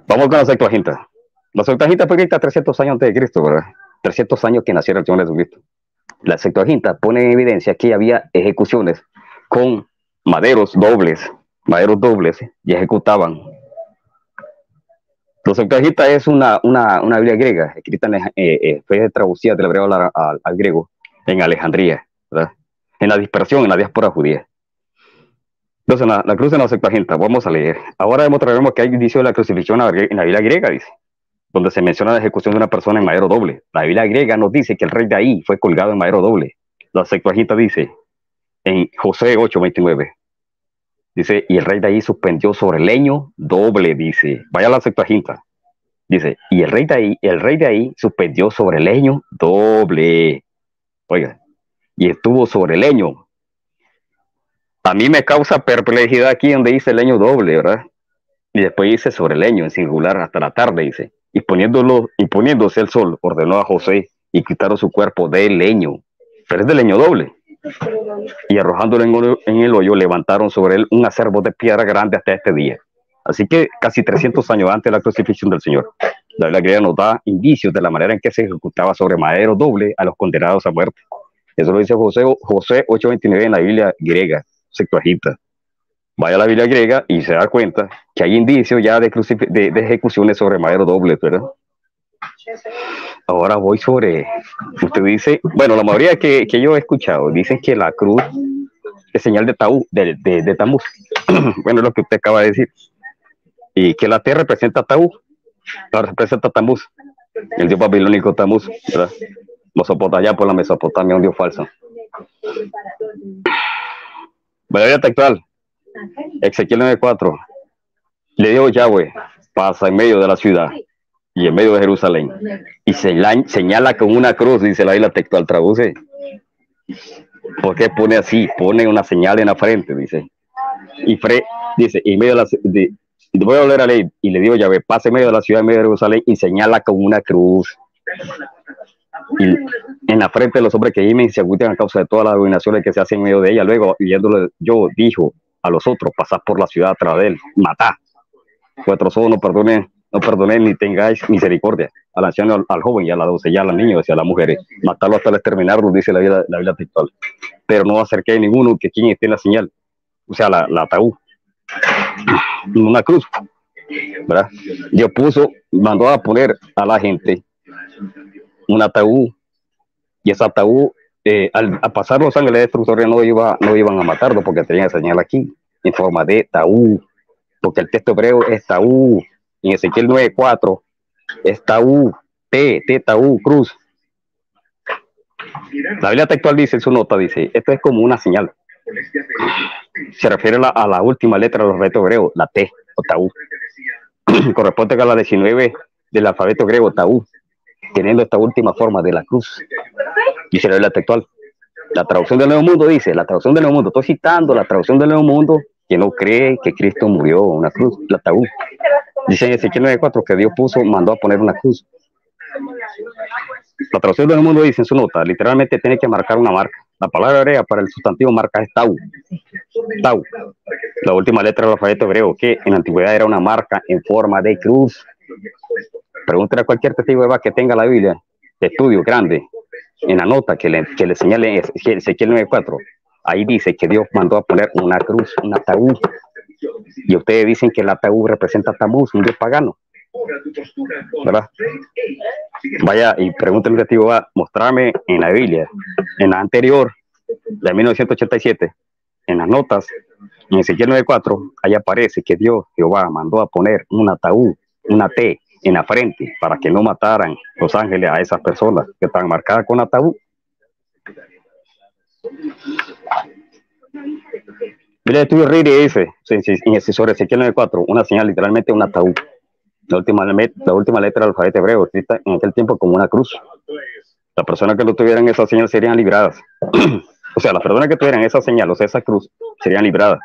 Vamos con la Septuaginta. La Septuaginta fue escrita 300 años antes de Cristo, ¿verdad? 300 años que naciera el Señor Jesucristo. La Septuaginta pone en evidencia que había ejecuciones con maderos dobles, y ejecutaban. La Septuaginta es una Biblia griega, escrita fue traducida del hebreo al griego en Alejandría, ¿verdad? En la dispersión, en la diáspora judía. Entonces, la cruz en la Septuaginta, vamos a leer. Ahora demostraremos que hay indicio de la crucifixión en la Biblia griega, dice, donde se menciona la ejecución de una persona en madero doble. La Biblia griega nos dice que el rey de ahí fue colgado en madero doble. La Septuaginta dice, en Josué 8:29, dice, y el rey de ahí suspendió sobre leño doble, dice. Vaya a la Septuaginta. Dice, y el rey de ahí suspendió sobre leño doble. Oiga, y estuvo sobre leño. A mí me causa perplejidad aquí donde dice leño doble, ¿verdad? Y después dice sobre leño en singular hasta la tarde, dice. Y poniéndose el sol, ordenó a José y quitaron su cuerpo de leño. Pero es de leño doble. Y arrojándolo en el hoyo, levantaron sobre él un acervo de piedra grande hasta este día. Así que casi 300 años antes de la crucifixión del Señor. La Biblia griega nos da indicios de la manera en que se ejecutaba sobre madero doble a los condenados a muerte. Eso lo dice José 8:29 en la Biblia griega, Septuaginta. Vaya a la Biblia griega y se da cuenta que hay indicios ya de ejecuciones sobre madero doble, ¿verdad? Ahora voy sobre, usted dice, bueno, la mayoría que yo he escuchado dicen que la cruz es señal de Tamuz. Bueno, es lo que usted acaba de decir. Y que la T representa Taú, la representa Tamuz, el dios babilónico Tamuz, ¿verdad? Allá por la Mesopotamia, un dios falso. Biblia textual, Ezequiel 9:4. Le dijo Yahweh, pasa en medio de la ciudad y en medio de Jerusalén y señala con una cruz, dice la Biblia textual, traduce. ¿Por qué pone así? Pone una señal en la frente, dice. Y dice, en medio de voy a volver a leer, y le digo Yahvé, pasa en medio de la ciudad, en medio de Jerusalén, y señala con una cruz. Y en la frente de los hombres que gimen y se agüitan a causa de todas las abominaciones que se hacen en medio de ella. Luego, viéndolo yo, dijo a los otros, pasad por la ciudad atrás de él, matad. Vuestros ojos no perdonéis ni tengáis misericordia al anciano, al joven y a la doncella, a los niños y a las mujeres. Matarlo hasta exterminarlo, dice la Biblia textual. Pero no acerquéis ninguno que quien esté en la señal, o sea, la ataúd, una cruz, ¿verdad? Dios mandó a poner a la gente un ataúd, y ese ataúd, al pasar los ángeles destructores no iban a matarlo porque tenían esa señal aquí, en forma de taúd, porque el texto hebreo es taúd. En Ezequiel 9:4 es taúd, taúd, cruz. La Biblia textual dice en su nota, dice, esto es como una señal. Se refiere a la última letra del alfabeto hebreo, la T, o taúd. Corresponde a la 19 del alfabeto griego, taúd, teniendo esta última forma de la cruz. Dice la Biblia textual. La traducción del Nuevo Mundo dice, la traducción del Nuevo Mundo, estoy citando la traducción del Nuevo Mundo, que no cree que Cristo murió en una cruz, la ataúd. Dice en Ezequiel 9:4 que Dios mandó a poner una cruz. La traducción del Nuevo Mundo dice en su nota, literalmente tiene que marcar una marca. La palabra hebrea para el sustantivo marca es tau. Tau, la última letra del alfabeto hebreo, que en la antigüedad era una marca en forma de cruz. Pregúntale a cualquier testigo de Jehová que tenga la Biblia de estudio grande, en la nota que le señale Ezequiel 9:4, ahí dice que Dios mandó a poner una cruz, un ataúd. Y ustedes dicen que el ataúd representa a Tamuz, un dios pagano, ¿verdad? Vaya y pregúntale al testigo, va a mostrarme en la Biblia, en la anterior, de 1987, en las notas, en Ezequiel 9:4, ahí aparece que Dios, Jehová, mandó a poner un ataúd, una T, en la frente, para que no mataran los ángeles a esas personas que están marcadas con ataúd. Mira, estudio Riri dice, en el sobre Ezequiel 9:4, una señal, literalmente un ataúd. La última letra del alfabeto hebreo, escrita en aquel tiempo como una cruz. Las personas que no tuvieran esa señal serían libradas. O sea, las personas que tuvieran esa señal, o sea, esa cruz, serían libradas.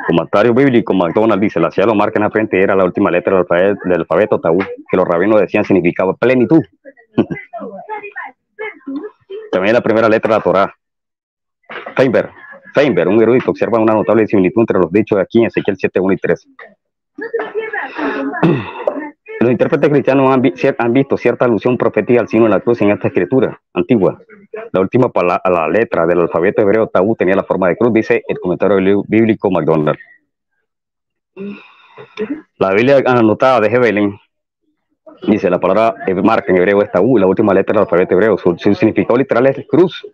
Comentario bíblico, McDonald dice, la señal o marca en la frente era la última letra del alfabeto taúd, que los rabinos decían significaba plenitud. También la primera letra de la Torá. Feinberg, un erudito, observa una notable similitud entre los dichos de aquí en Ezequiel 7:1 y 3. Los intérpretes cristianos han visto cierta alusión profética al signo de la cruz en esta escritura antigua. La última la letra del alfabeto hebreo taúd tenía la forma de cruz, dice el comentario bíblico McDonald. La Biblia anotada de Hebelen dice, la palabra marca en hebreo es taúd, la última letra del alfabeto hebreo, su significado literal es cruz.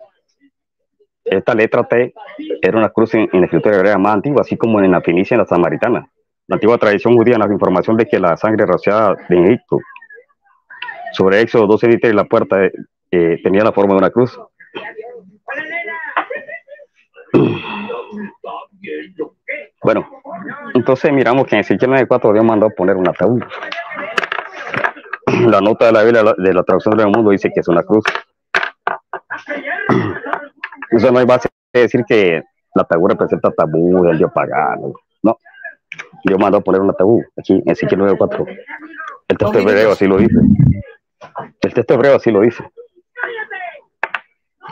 Esta letra T era una cruz en la escritura hebrea más antigua, así como en la fenicia y en la samaritana. La antigua tradición judía nos da información de que la sangre rociada de Egipto sobre Éxodo 12:23 y la puerta tenía la forma de una cruz. Bueno, entonces miramos que en Ezequiel 9:4 Dios mandó a poner un ataúd. La nota de la Biblia de la traducción del mundo dice que es una cruz. Eso no hay base de decir que el ataúd representa tabú del dios pagano. No. Dios mandó a poner un ataúd aquí en Ezequiel 9:4. El texto hebreo así lo dice. El texto hebreo así lo dice.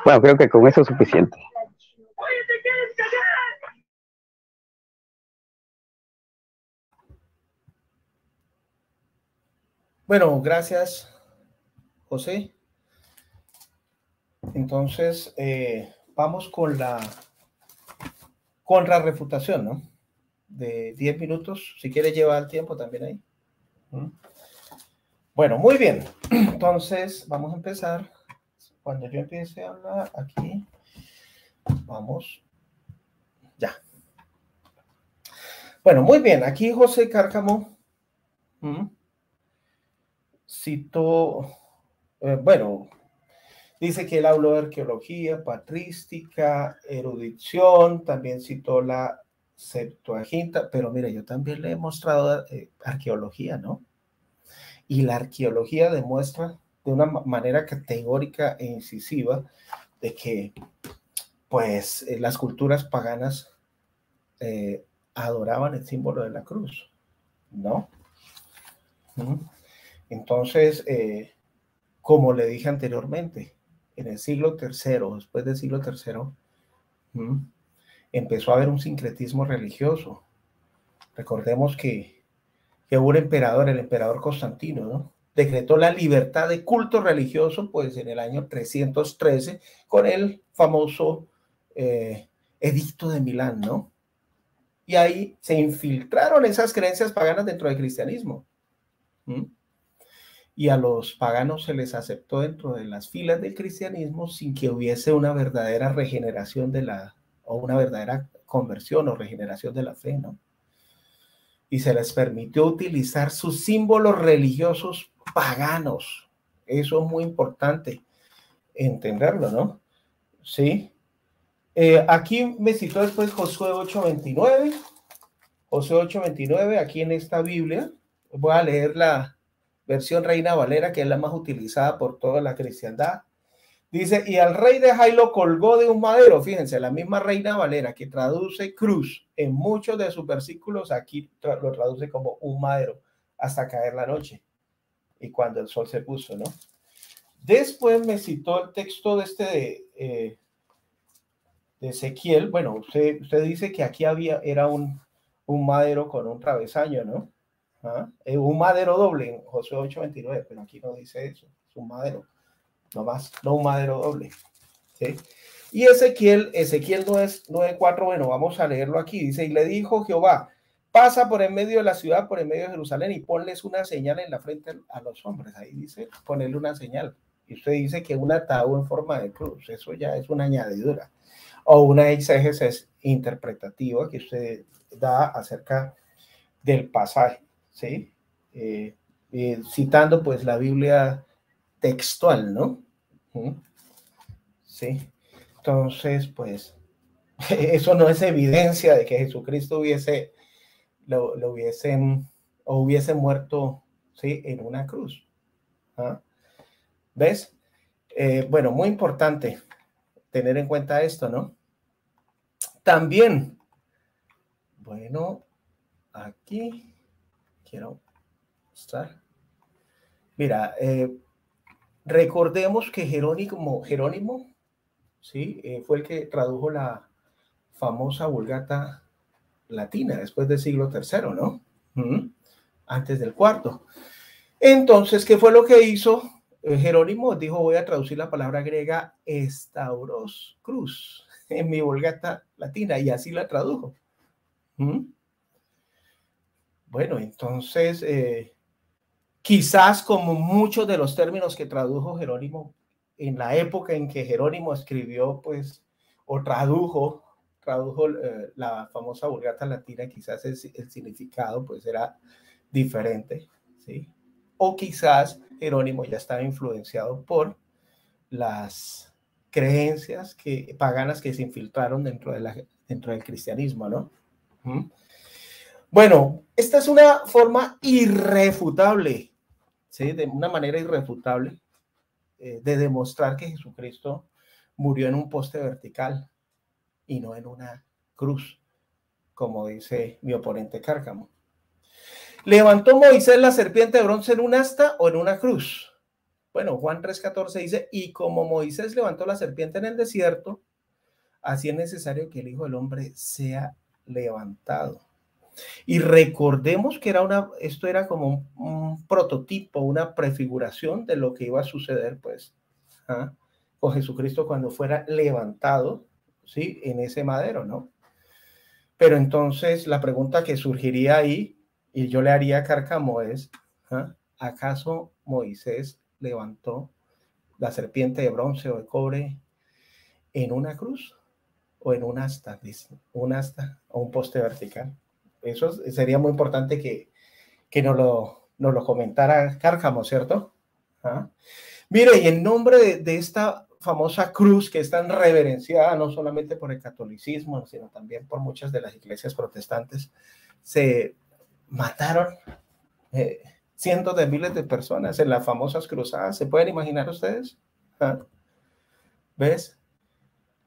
Bueno, creo que con eso es suficiente. Bueno, gracias, José. Entonces, vamos con la contrarrefutación, ¿no? De 10 minutos. Si quieres llevar el tiempo también ahí. Bueno, muy bien. Entonces, vamos a empezar. Cuando yo empiece a hablar aquí, vamos. Ya. Bueno, muy bien. Aquí José Cárcamo citó, bueno, dice que él habló de arqueología, patrística, erudición, también citó la Septuaginta, pero mire, yo también le he mostrado arqueología, ¿no? Y la arqueología demuestra de una manera categórica e incisiva de que, pues, las culturas paganas adoraban el símbolo de la cruz, ¿no? Entonces, como le dije anteriormente, en el siglo III, después del siglo III, empezó a haber un sincretismo religioso. Recordemos que hubo un emperador, el emperador Constantino, ¿no? Decretó la libertad de culto religioso, pues en el año 313, con el famoso Edicto de Milán, ¿no? Y ahí se infiltraron esas creencias paganas dentro del cristianismo. Y a los paganos se les aceptó dentro de las filas del cristianismo sin que hubiese una verdadera regeneración o una verdadera conversión o regeneración de la fe, ¿no? Y se les permitió utilizar sus símbolos religiosos paganos. Eso es muy importante entenderlo, ¿no? Sí. Aquí me citó después Josué 8:29. Josué 8:29, aquí en esta Biblia. Voy a leer la versión Reina Valera, que es la más utilizada por toda la cristiandad. Dice, y al rey de Jai lo colgó de un madero. Fíjense, la misma Reina Valera que traduce cruz en muchos de sus versículos, aquí lo traduce como un madero, hasta caer la noche y cuando el sol se puso, ¿no? Después me citó el texto de Ezequiel. Bueno, usted dice que aquí era un madero con un travesaño, ¿no? Un madero doble en Josué 8:29, pero aquí no dice eso, es un madero. No más, no un madero doble. ¿Sí? Y Ezequiel 9:4, bueno, vamos a leerlo aquí. Dice, y le dijo Jehová, pasa por en medio de la ciudad, por en medio de Jerusalén, y ponles una señal en la frente a los hombres. Ahí dice, ponerle una señal. Y usted dice que un ataúd en forma de cruz, eso ya es una añadidura. O una exégesis interpretativa que usted da acerca del pasaje, ¿sí? Citando pues la Biblia textual, ¿no? Sí. Entonces, pues, eso no es evidencia de que Jesucristo hubiese muerto, ¿sí?, en una cruz. ¿Ves? Bueno, muy importante tener en cuenta esto, ¿no? También, bueno, aquí quiero mostrar. Mira, recordemos que Jerónimo, ¿sí? Fue el que tradujo la famosa Vulgata latina después del siglo III, ¿no? Antes del IV. Entonces, ¿qué fue lo que hizo Jerónimo? Dijo, voy a traducir la palabra griega estauros cruz en mi Vulgata latina, y así la tradujo. Bueno, entonces, quizás como muchos de los términos que tradujo Jerónimo en la época en que Jerónimo escribió, pues, o tradujo la famosa Vulgata latina, quizás el significado, pues, era diferente, ¿sí? O quizás Jerónimo ya estaba influenciado por las creencias paganas que se infiltraron dentro del cristianismo, ¿no? Bueno, esta es una forma irrefutable, ¿sí? De una manera irrefutable de demostrar que Jesucristo murió en un poste vertical y no en una cruz, como dice mi oponente Cárcamo. ¿Levantó Moisés la serpiente de bronce en un asta o en una cruz? Bueno, Juan 3:14 dice, y como Moisés levantó la serpiente en el desierto, así es necesario que el Hijo del Hombre sea levantado. Y recordemos que esto era como un prototipo, una prefiguración de lo que iba a suceder, pues, con Jesucristo cuando fuera levantado, ¿sí?, en ese madero, ¿no? Pero entonces la pregunta que surgiría ahí, y yo le haría a Cárcamo, es, ¿acaso Moisés levantó la serpiente de bronce o de cobre en una cruz o en un asta? Dice, un asta o un poste vertical. Eso sería muy importante que nos lo comentara Cárcamo, ¿cierto? Mire, y en nombre de esta famosa cruz que es tan reverenciada no solamente por el catolicismo, sino también por muchas de las iglesias protestantes, se mataron cientos de miles de personas en las famosas cruzadas. ¿Se pueden imaginar ustedes? ¿Ah? ¿Ves?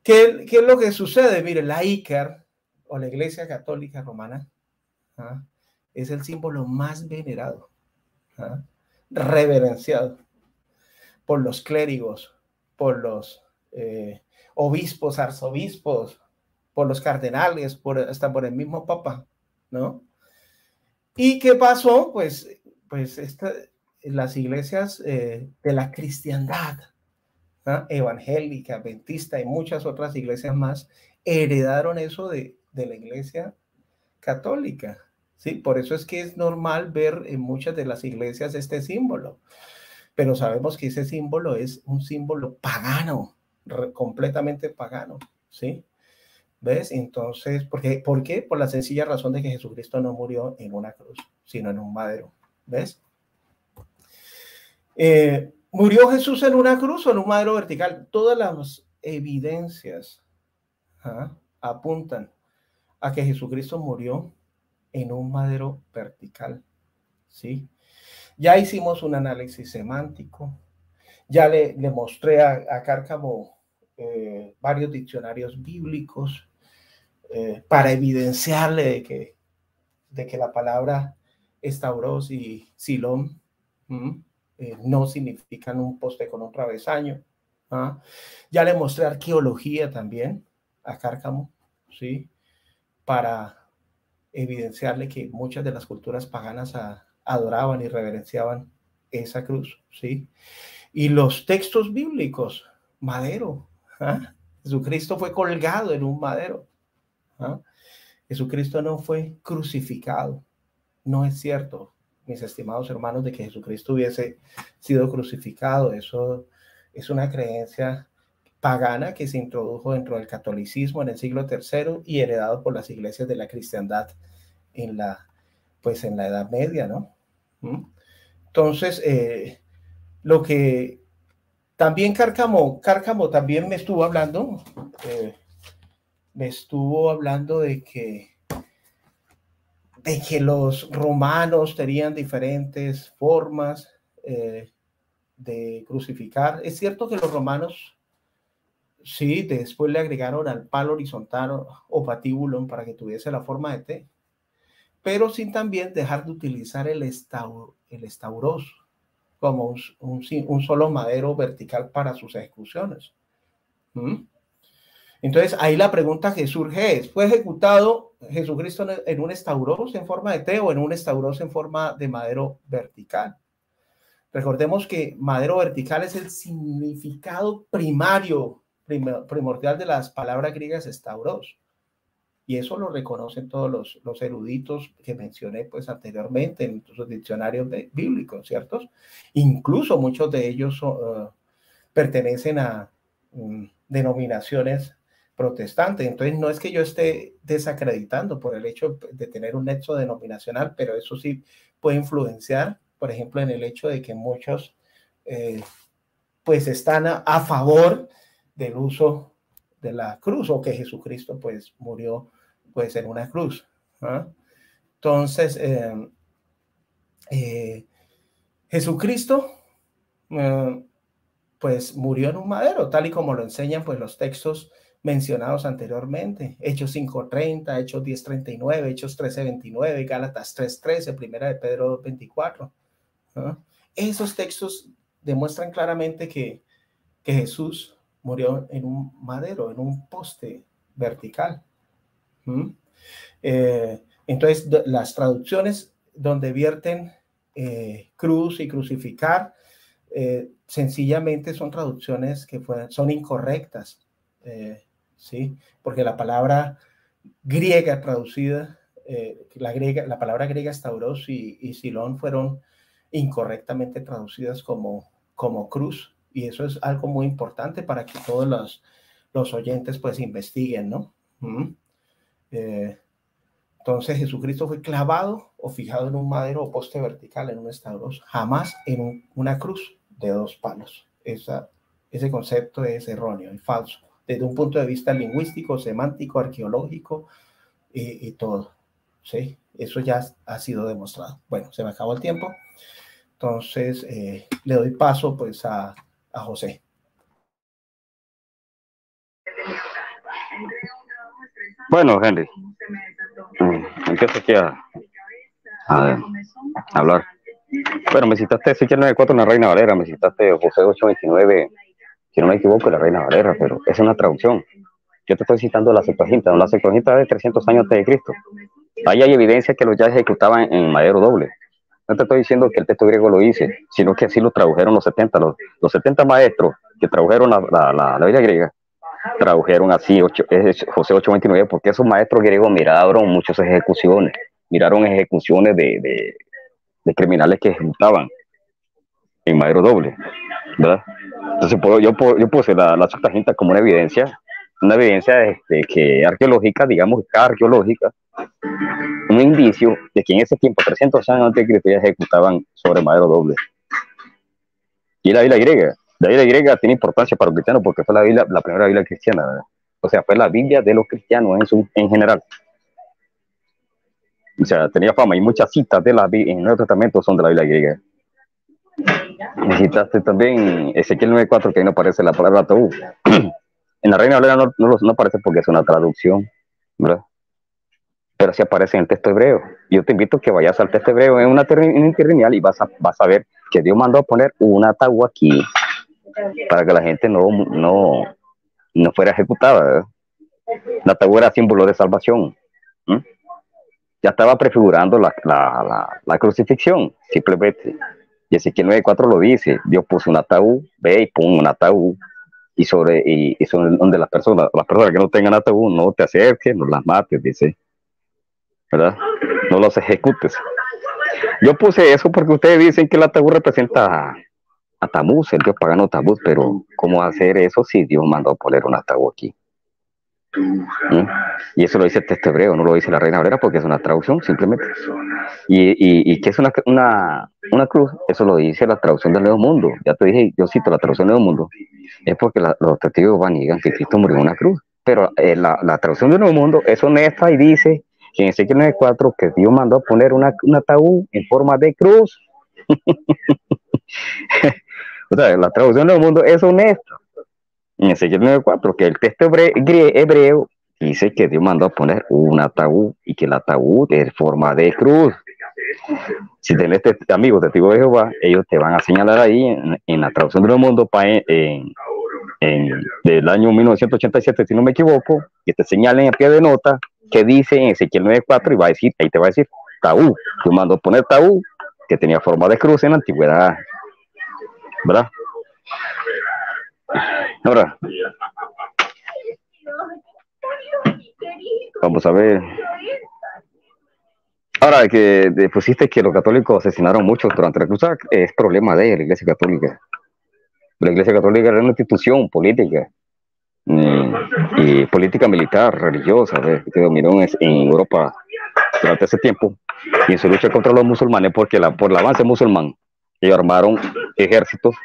¿Qué es lo que sucede? Mire, la Iker o la Iglesia Católica Romana es el símbolo más venerado, reverenciado por los clérigos, por los obispos, arzobispos, por los cardenales, hasta por el mismo papa, ¿no? ¿Y qué pasó? Pues las iglesias de la cristiandad, evangélica, adventista y muchas otras iglesias más heredaron eso de la iglesia católica, ¿sí? Por eso es que es normal ver en muchas de las iglesias este símbolo, pero sabemos que ese símbolo es un símbolo pagano, completamente pagano, ¿sí? ¿Ves? Entonces, ¿por qué? Por la sencilla razón de que Jesucristo no murió en una cruz, sino en un madero, ¿ves? ¿Murió Jesús en una cruz o en un madero vertical? Todas las evidencias apuntan a que Jesucristo murió en un madero vertical, ¿sí? Ya hicimos un análisis semántico, ya le mostré a Cárcamo varios diccionarios bíblicos para evidenciarle de que la palabra estauros y silón no significan un poste con un travesaño. Ya le mostré arqueología también a Cárcamo, ¿sí? Para evidenciarle que muchas de las culturas paganas adoraban y reverenciaban esa cruz, ¿sí? Y los textos bíblicos, madero, Jesucristo fue colgado en un madero, Jesucristo no fue crucificado. No es cierto, mis estimados hermanos, de que Jesucristo hubiese sido crucificado. Eso es una creencia pagana que se introdujo dentro del catolicismo en el siglo III y heredado por las iglesias de la cristiandad en la Edad Media, ¿no? Entonces, lo que también Cárcamo también me estuvo hablando de que los romanos tenían diferentes formas de crucificar. Es cierto que los romanos, sí, después le agregaron al palo horizontal o patíbulo para que tuviese la forma de T, pero sin también dejar de utilizar el estauros como un solo madero vertical para sus ejecuciones. Entonces, ahí la pregunta que surge es, ¿fue ejecutado Jesucristo en un estauros en forma de T o en un estauros en forma de madero vertical? Recordemos que madero vertical es el significado primordial de las palabras griegas estauros. Y eso lo reconocen todos los eruditos que mencioné pues anteriormente en sus diccionarios bíblicos, ¿ciertos? Incluso muchos de ellos pertenecen a denominaciones protestantes. Entonces no es que yo esté desacreditando por el hecho de tener un nexo denominacional, pero eso sí puede influenciar, por ejemplo, en el hecho de que muchos pues están a favor del uso de la cruz o que Jesucristo pues murió pues en una cruz. Entonces, Jesucristo pues murió en un madero, tal y como lo enseñan pues los textos mencionados anteriormente, Hechos 5:30, Hechos 10:39, Hechos 13:29, Gálatas 3:13, Primera de Pedro 2:24. Esos textos demuestran claramente que Jesús murió en un madero, en un poste vertical. Entonces, las traducciones donde vierten cruz y crucificar, sencillamente son traducciones que son incorrectas, ¿sí? Porque la palabra griega traducida, la palabra griega estauros y silón fueron incorrectamente traducidas como cruz, y eso es algo muy importante para que todos los oyentes pues investiguen, ¿no? Entonces Jesucristo fue clavado o fijado en un madero o poste vertical, en un estauros, jamás en una cruz de 2 palos. Esa ese concepto es erróneo, es falso, desde un punto de vista lingüístico, semántico, arqueológico y todo, ¿sí? Eso ya ha sido demostrado. Bueno, se me acabó el tiempo, entonces le doy paso pues a José. Bueno, Henry, empiezo aquí a hablar. Bueno, me citaste Ezequiel 9:4 en la Reina Valera, me citaste José 8:29, si no me equivoco, en la Reina Valera, pero es una traducción. Yo te estoy citando la Septuaginta, la Septuaginta de 300 años antes de Cristo. Ahí hay evidencia que los ya ejecutaban en madero doble. No te estoy diciendo que el texto griego lo hice, sino que así lo tradujeron los 70. Los 70 maestros que tradujeron la Biblia griega, tradujeron así José 8:29, porque esos maestros griegos miraron muchas ejecuciones, miraron ejecuciones de criminales que ejecutaban en madero doble, ¿verdad? Entonces yo puse la Septuaginta como una evidencia que arqueológica, digamos, arqueológica, un indicio de que en ese tiempo, 300 años antes de Cristo, ya ejecutaban sobre madero doble. Y la Biblia griega tiene importancia para los cristianos porque fue la primera Biblia cristiana, ¿verdad? O sea, fue la Biblia de los cristianos en general. O sea, tenía fama y muchas citas en el Nuevo Testamento son de la Biblia griega. Citaste también Ezequiel 9:4, que ahí no aparece la palabra ataúd. En la Reina Valera no aparece porque es una traducción, ¿verdad? Pero sí aparece en el texto hebreo. Yo te invito a que vayas al texto hebreo en una interlineal y vas a ver que Dios mandó a poner un ataúd aquí para que la gente no fuera ejecutada, ¿verdad? El ataúd era símbolo de salvación. Ya estaba prefigurando la crucifixión, simplemente. Y Ezequiel 9:4 lo dice, Dios puso un ataúd, ve y pone un ataúd, y sobre donde las personas que no tengan ataúd, no te acerques, no las mates, dice, ¿verdad? No los ejecutes. Yo puse eso porque ustedes dicen que el ataúd representa a Tamuz, el dios pagano Tamuz, pero ¿cómo hacer eso si Dios mandó a poner un ataúd aquí? Y eso lo dice el texto hebreo, no lo dice la Reina Valera porque es una traducción simplemente. Y que es una cruz, eso lo dice la traducción del Nuevo Mundo. Ya te dije, yo cito la traducción del Nuevo Mundo, es porque los testigos van y digan que Cristo murió en una cruz. Pero la traducción del Nuevo Mundo es honesta y dice que en Ezequiel 9:4 que Dios mandó a poner un ataúd en forma de cruz. O sea, la traducción del Nuevo Mundo es honesta. En Ezequiel 9:4, que el texto hebreo dice que Dios mandó a poner un ataúd y que el ataúd es forma de cruz. Si tenés amigos testigos de Jehová, ellos te van a señalar ahí en la traducción del Nuevo Mundo del año 1987, si no me equivoco, que te señalen a pie de nota que dice en Ezequiel 9:4 y ahí te va a decir taúd. Dios mandó a poner taúd que tenía forma de cruz en la antigüedad, ¿verdad? Ahora, vamos a ver. Ahora que pusiste que los católicos asesinaron mucho durante la cruzada, es problema de la Iglesia Católica. La Iglesia Católica era una institución política y política militar, religiosa, que dominó en Europa durante ese tiempo y en su lucha contra los musulmanes, porque por el avance musulmán, ellos armaron ejércitos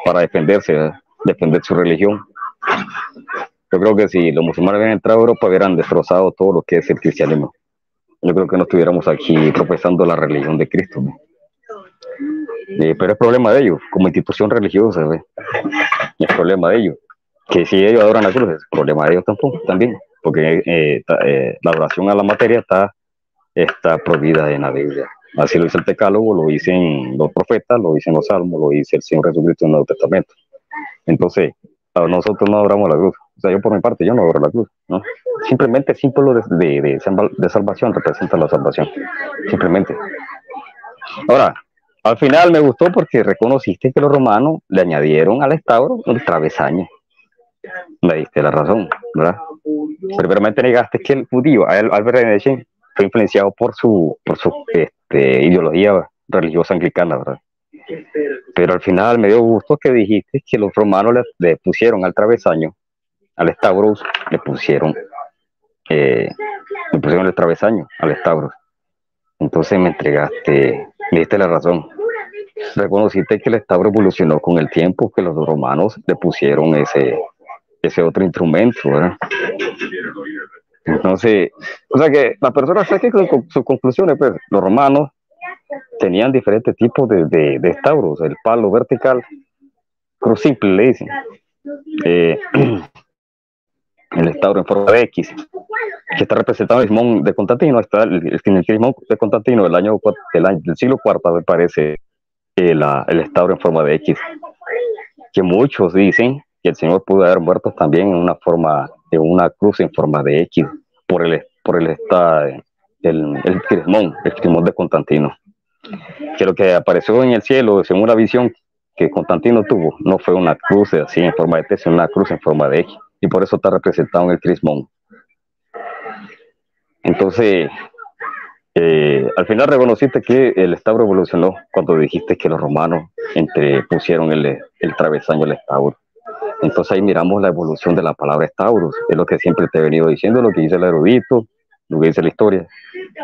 para defender su religión. Yo creo que si los musulmanes hubieran entrado a Europa, hubieran destrozado todo lo que es el cristianismo. Yo creo que no estuviéramos aquí profesando la religión de Cristo, ¿no? Pero es problema de ellos, como institución religiosa, ¿ve? Es problema de ellos. Que si ellos adoran la cruz, es problema de ellos también, porque la adoración a la materia está prohibida en la Biblia. Así lo dice el Decálogo, lo dicen los profetas, lo dicen los salmos, lo dice el Señor Jesucristo en el Nuevo Testamento. Entonces, nosotros no adoramos la cruz. O sea, yo por mi parte, yo no adoro la cruz, ¿no? Simplemente el símbolo de salvación representa la salvación. Simplemente. Ahora, al final me gustó porque reconociste que los romanos le añadieron al estabro el travesaño. Me diste la razón, ¿verdad? Primeramente negaste que el judío, Albert Einstein, fue influenciado por su ideología religiosa anglicana, ¿verdad? Pero al final me dio gusto que dijiste que los romanos le pusieron al travesaño, al estabros, le pusieron el travesaño al estabros. Entonces me diste la razón. reconociste que el establo evolucionó con el tiempo, que los romanos le pusieron ese otro instrumento, ¿verdad? Entonces, o sea que la persona saque sus conclusiones, pues los romanos tenían diferentes tipos de establos, el palo vertical, cruz simple le dicen, eh, el establo en forma de X, que está representado en el crismón de Constantino, está en el crismón de Constantino del siglo IV, me parece, el establo en forma de X, que muchos dicen que el Señor pudo haber muerto también en una cruz en forma de X, el crismón de Constantino, que lo que apareció en el cielo, según la visión que Constantino tuvo, no fue una cruz así en forma de T, sino una cruz en forma de X, y por eso está representado en el crismón. Entonces, al final reconociste que el establo evolucionó cuando dijiste que los romanos pusieron el travesaño al establo. Entonces ahí miramos la evolución de la palabra establos, es lo que siempre te he venido diciendo, lo que dice el erudito, lo que dice la historia,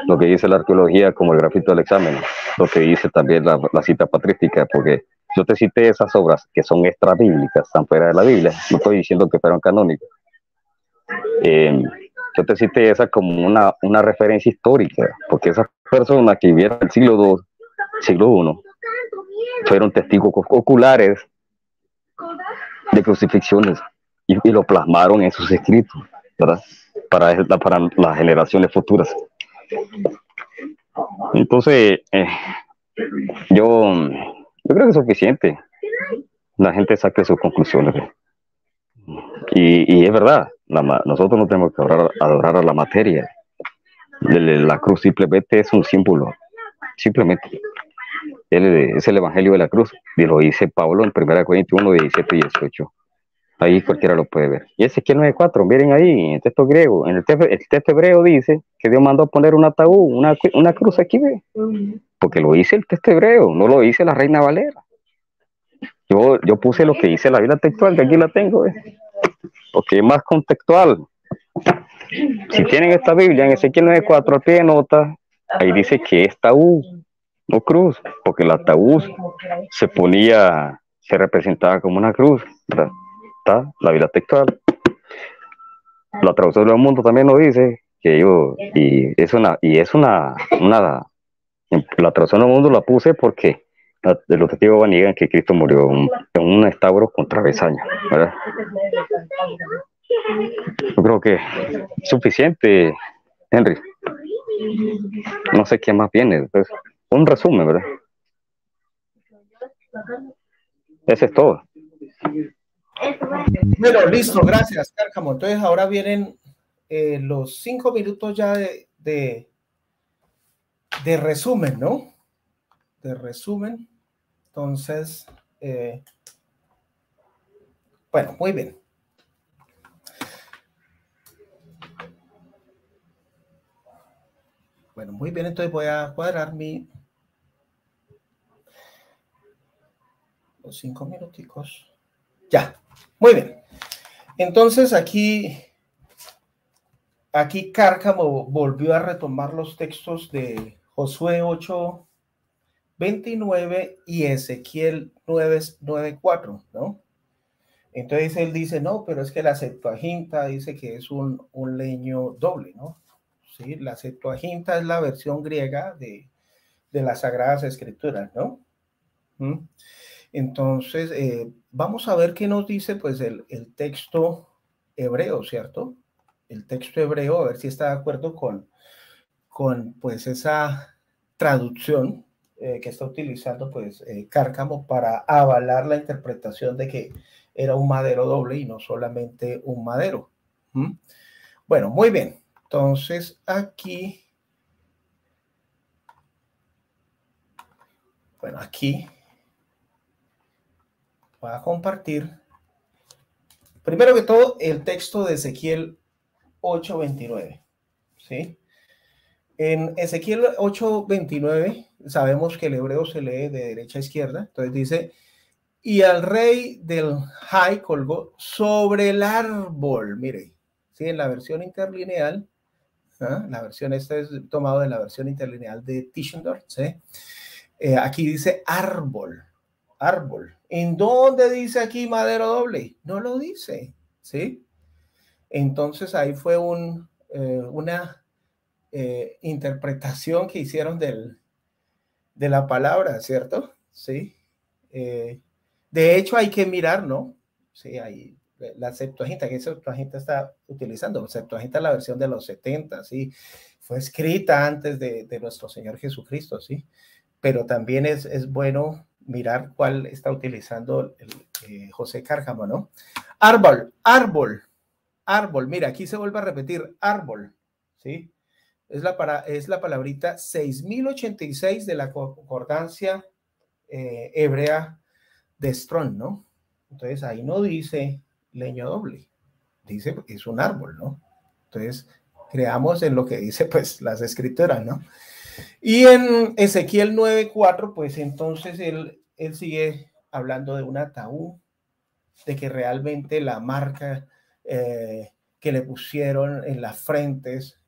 lo que dice la arqueología como el grafito del examen, lo que dice también la cita patrística, porque yo te cité esas obras que son extra bíblicas, están fuera de la Biblia, no estoy diciendo que fueron canónicas. Yo te cité esa como una referencia histórica, porque esas personas que vivieron el siglo II, siglo I, fueron testigos oculares de crucifixiones y lo plasmaron en sus escritos, ¿verdad? Para las generaciones futuras. Entonces, yo creo que es suficiente. La gente saque sus conclusiones. Y es verdad, nosotros no tenemos que adorar a la materia. La cruz simplemente es un símbolo, simplemente. Es el evangelio de la cruz, y lo dice Pablo en 1 Corintios 1, 17 y 18. Ahí cualquiera lo puede ver. Y Ezequiel 9:4, miren ahí, en el texto griego, el texto hebreo dice que Dios mandó a poner un ataúd, una cruz aquí, ¿ve? Porque lo dice el texto hebreo, no lo dice la Reina Valera. Yo puse lo que dice la Biblia textual, que aquí la tengo, ¿ve? Porque es más contextual. Si tienen esta Biblia en Ezequiel 9:4 al pie de nota, ahí dice que es ataúd, no cruz, porque el ataúd se representaba como una cruz, ¿verdad? Está la Biblia textual. La traducción del mundo también nos dice que la traducción del mundo la puse porque los testigos niegan que Cristo murió en un establo con travesaño, ¿verdad? Yo creo que es suficiente, Henry. No sé qué más viene. Pues, un resumen, ¿verdad? Ese es todo. Bueno, listo, gracias, Cárcamo. Entonces ahora vienen los 5 minutos ya de resumen, ¿no? De resumen. Entonces, bueno, muy bien. Bueno, muy bien, entonces voy a cuadrar los 5 minuticos. Ya, muy bien. Entonces aquí Cárcamo volvió a retomar los textos de Josué 8:29 y Ezequiel 9:4, ¿no? Entonces él dice, no, pero es que la Septuaginta dice que es un leño doble, ¿no? Sí, la Septuaginta es la versión griega de las Sagradas Escrituras, ¿no? Entonces, vamos a ver qué nos dice pues el texto hebreo, ¿cierto? El texto hebreo, a ver si está de acuerdo con pues esa traducción que está utilizando pues Cárcamo para avalar la interpretación de que era un madero doble y no solamente un madero. Bueno, muy bien. Entonces aquí, bueno, aquí voy a compartir primero que todo el texto de Ezequiel 8:29, ¿sí? En Ezequiel 8:29 sabemos que el hebreo se lee de derecha a izquierda, entonces dice, y al rey del Jai colgó sobre el árbol, mire, ¿sí? En la versión interlineal, ¿eh? La versión esta es tomado de la versión interlineal de Tischendorf, ¿sí? Aquí dice árbol, árbol. ¿En dónde dice aquí madero doble? No lo dice, ¿sí? Entonces ahí fue una interpretación que hicieron de la palabra, ¿cierto? Sí. De hecho, hay que mirar, ¿no? Sí, hay la Septuaginta, que Septuaginta está utilizando. Septuaginta es la versión de los 70, ¿sí? Fue escrita antes de nuestro Señor Jesucristo, ¿sí? Pero también es bueno mirar cuál está utilizando José Cárcamo, ¿no? Árbol, árbol, árbol. Mira, aquí se vuelve a repetir, árbol, ¿sí? Es la palabrita 6086 de la concordancia hebrea de Strong, ¿no? Entonces ahí no dice leño doble, dice que es un árbol, ¿no? Entonces creamos en lo que dice pues las escrituras, ¿no? Y en Ezequiel 9:4, pues entonces él sigue hablando de un ataúd, de que realmente la marca que le pusieron en las frentes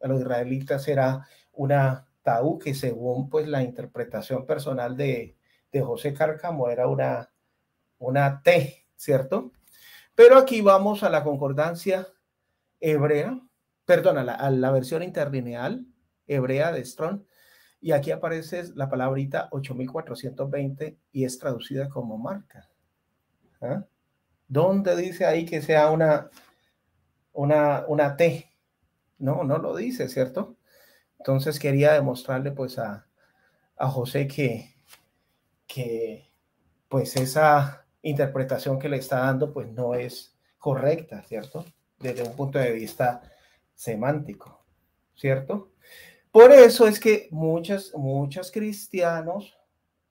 a los israelitas era un ataúd que según pues la interpretación personal de José Cárcamo era una T, ¿cierto? Pero aquí vamos a la concordancia hebrea, perdón, a la versión interlineal hebrea de Strong, y aquí aparece la palabrita 8420 y es traducida como marca. ¿Ah? ¿Dónde dice ahí que sea una T? No, no lo dice, ¿cierto? Entonces quería demostrarle pues a José que pues esa interpretación que le está dando pues no es correcta, ¿cierto? Desde un punto de vista semántico, ¿cierto? Por eso es que muchos cristianos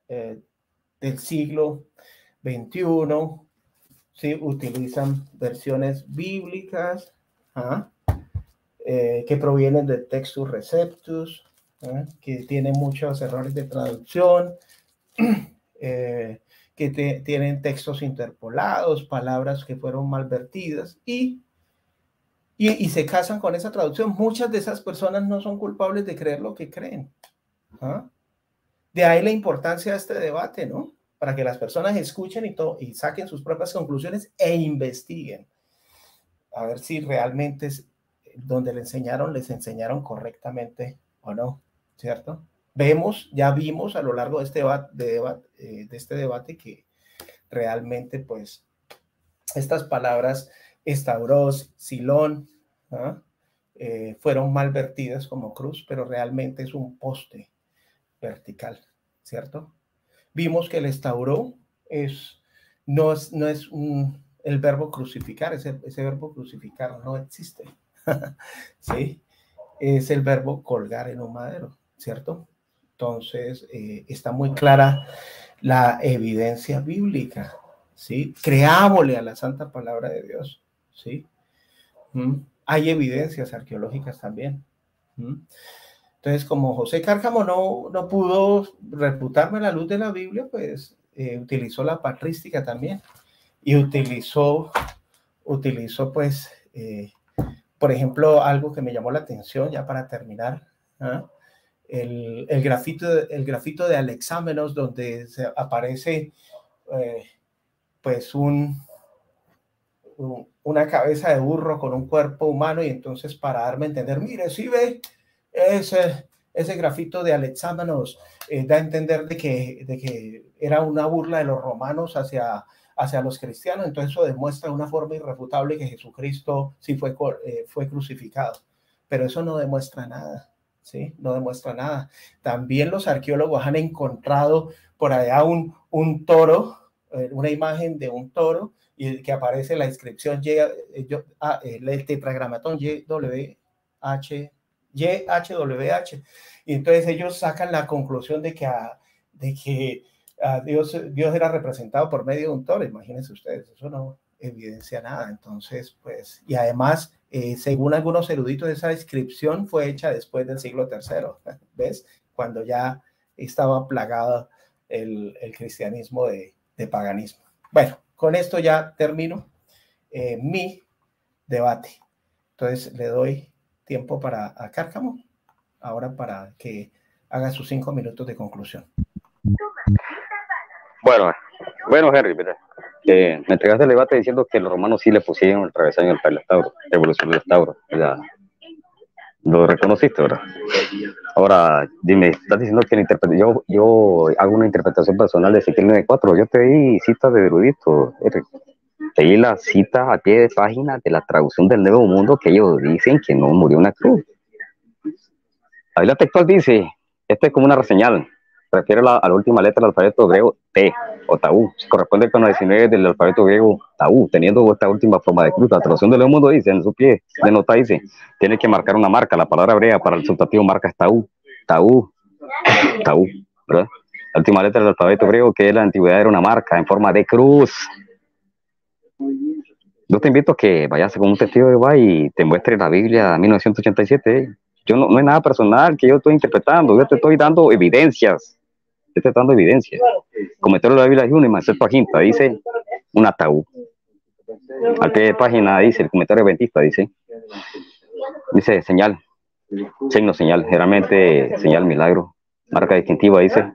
del siglo XXI ¿sí? Utilizan versiones bíblicas que provienen de Textus Receptus, que tienen muchos errores de traducción, que tienen textos interpolados, palabras que fueron malvertidas y se casan con esa traducción. Muchas de esas personas no son culpables de creer lo que creen. De ahí la importancia de este debate, ¿no? Para que las personas escuchen y saquen sus propias conclusiones e investiguen. A ver si realmente es donde les enseñaron correctamente o no, ¿cierto? Ya vimos a lo largo de este debate que realmente, pues, estas palabras estauros, silón, fueron mal vertidas como cruz, pero realmente es un poste vertical, ¿cierto? Vimos que el estauró no es el verbo crucificar, ese verbo crucificar no existe, ¿sí? Es el verbo colgar en un madero, ¿cierto? Entonces, está muy clara la evidencia bíblica, ¿sí? Creámosle a la santa palabra de Dios, ¿sí? Hay evidencias arqueológicas también. Entonces, como José Cárcamo no pudo refutarme la luz de la Biblia, pues utilizó la patrística también y utilizó pues, por ejemplo, algo que me llamó la atención ya para terminar, el grafito de Alexámenos, donde aparece pues una cabeza de burro con un cuerpo humano, y entonces para darme a entender, mire, si ve ese grafito de Alexámenos, da a entender de que era una burla de los romanos hacia los cristianos. Entonces eso demuestra de una forma irrefutable que Jesucristo sí fue crucificado, pero eso no demuestra nada, ¿sí? No demuestra nada. También los arqueólogos han encontrado por allá un toro, una imagen de un toro, y que aparece la inscripción el tetragramatón YHWH, y entonces ellos sacan la conclusión de que Dios era representado por medio de un toro. Imagínense ustedes, eso no evidencia nada. Entonces, pues, y además, según algunos eruditos, esa inscripción fue hecha después del siglo III, ¿ves? Cuando ya estaba plagado el cristianismo de paganismo. Bueno, con esto ya termino mi debate. Entonces le doy tiempo a Cárcamo, ahora para que haga sus 5 minutos de conclusión. Bueno, Henry, ¿verdad? Me entregaste el debate diciendo que los romanos sí le pusieron el travesaño al Tauro, revolución del Tauro, ¿verdad? Lo reconociste, ¿verdad? Ahora, dime, estás diciendo que yo hago una interpretación personal de Ezequiel 9:4. Yo te di citas de erudito, Henry. Te di la cita a pie de página de la traducción del Nuevo Mundo, que ellos dicen que no murió en una cruz. Ahí la textual dice, esto es como una reseñal, refiere a la última letra del alfabeto griego T o Taú, corresponde con la 19 del alfabeto griego Taú, teniendo esta última forma de cruz. La traducción del Nuevo Mundo dice, en su pie de nota dice, tiene que marcar una marca, la palabra hebrea para el sustantivo marca es Taú, ¿verdad? La última letra del alfabeto griego, que en la antigüedad era una marca en forma de cruz. Yo te invito a que vayas con un testigo de Jehová y te muestre la Biblia 1987. Yo no es nada personal que yo estoy interpretando, yo te estoy dando evidencias. Comentario de la Biblia de Junima, Septuaginta, dice un ataúd. Al pie de página dice, el comentario adventista dice señal, signo, señal, generalmente señal, milagro, marca distintiva, dice.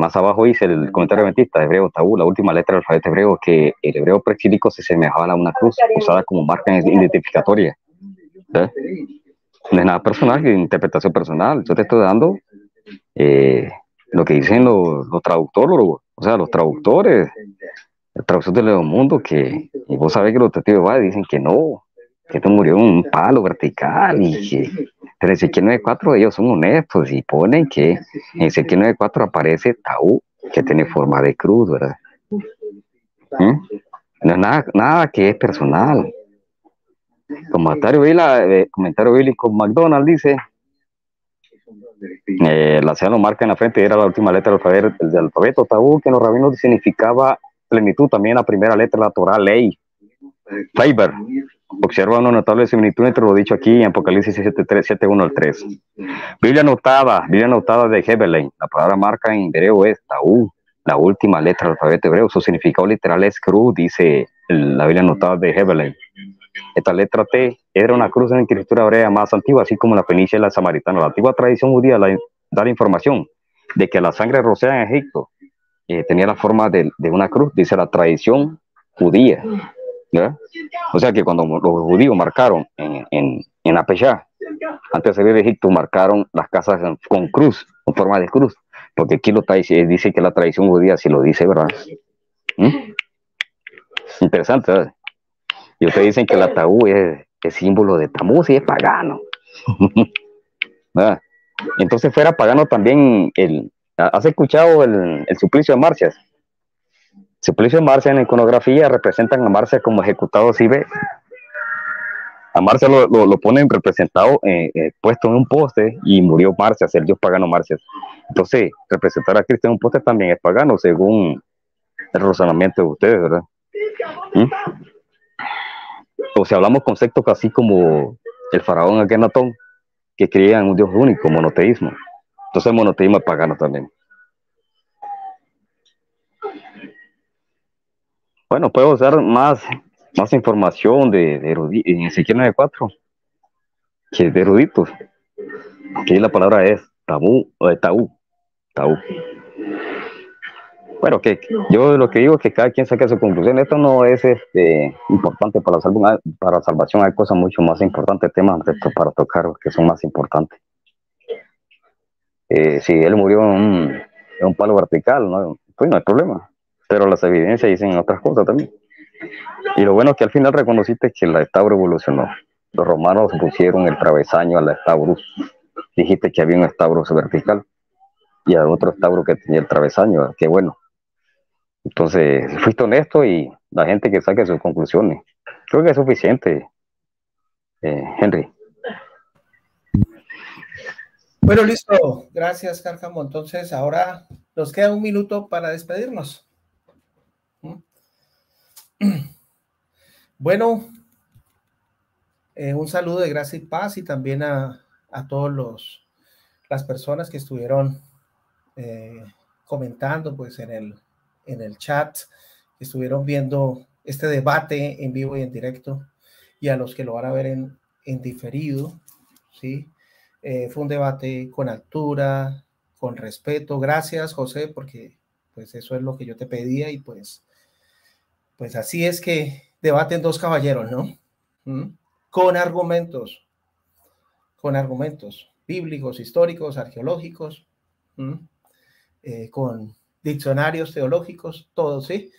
Más abajo dice el comentario adventista, hebreo, tabú, la última letra del alfabeto hebreo, que el hebreo preexílico se semejaba a una cruz usada como marca identificatoria. ¿Sí? No es nada personal, es interpretación personal. Yo te estoy dando lo que dicen los traductores, o sea, los traductores, el traductor del Nuevo Mundo, que y vos sabés que los testigos de Jehová dicen que no, que esto murió en un palo vertical y que en Ezequiel 9:4 ellos son honestos y ponen que en Ezequiel 9:4 aparece Taú, que tiene forma de cruz, ¿verdad? No es nada que es personal. Comentario bíblico McDonald dice, la C lo marca en la frente, era la última letra del alfabeto Taú, que en los rabinos significaba plenitud, también la primera letra de la Torah, ley. Faber observa una notable similitud entre lo dicho aquí en Apocalipsis 7:1 al 3. Biblia anotada de Hebelin. La palabra marca en hebreo es Taú, la última letra del alfabeto hebreo. Su significado literal es cruz, dice la Biblia anotada de Hebelin. Esta letra T era una cruz en la escritura hebrea más antigua, así como la fenicia y la samaritana. La antigua tradición judía da la información de que la sangre rociada en Egipto tenía la forma de una cruz, dice la tradición judía. ¿Ya? O sea que cuando los judíos marcaron en la Peshá, antes de salir de Egipto, marcaron las casas con cruz, con forma de cruz, porque aquí dice que la tradición judía sí lo dice, ¿verdad? Interesante, ¿verdad? Y ustedes dicen que el ataúd es símbolo de Tamuz y es pagano. ¿Verdad? Entonces fuera pagano también ¿has escuchado el suplicio de Marcias? Suplicio de Marcias en la iconografía representan a Marcias como ejecutado civil. A Marcias lo ponen representado, puesto en un poste, y murió Marcias, el dios pagano Marcias. Entonces, representar a Cristo en un poste también es pagano, según el razonamiento de ustedes, ¿verdad? O si hablamos conceptos así como el faraón Akenatón, que creía en un dios único, monoteísmo. Entonces el monoteísmo es pagano también. Bueno, puedo usar más información en Ezequiel 9:4, que es de eruditos. Aquí la palabra es Taú. Bueno, que yo lo que digo es que cada quien saque su conclusión. Esto no es importante para la salvación. Hay cosas mucho más importantes, temas para tocar que son más importantes. Si él murió en un palo vertical, pues no hay problema. Pero las evidencias dicen otras cosas también. Y lo bueno es que al final reconociste que la Estauro evolucionó. Los romanos pusieron el travesaño a la Estaurus. Dijiste que había un Estaurus vertical y otro Estaurus que tenía el travesaño. Qué bueno. Entonces, fuiste honesto y la gente que saque sus conclusiones. Creo que es suficiente, Henry. Bueno, listo. Gracias, Cárcamo. Entonces, ahora nos queda un minuto para despedirnos. Bueno, un saludo de gracia y paz, y también a todas las personas que estuvieron comentando pues en el chat, que estuvieron viendo este debate en vivo y en directo, y a los que lo van a ver en diferido, ¿sí? Fue un debate con altura, con respeto. Gracias, José, porque pues eso es lo que yo te pedía y pues así es que debaten dos caballeros, ¿no? Con argumentos bíblicos, históricos, arqueológicos, con diccionarios teológicos, todo, ¿sí?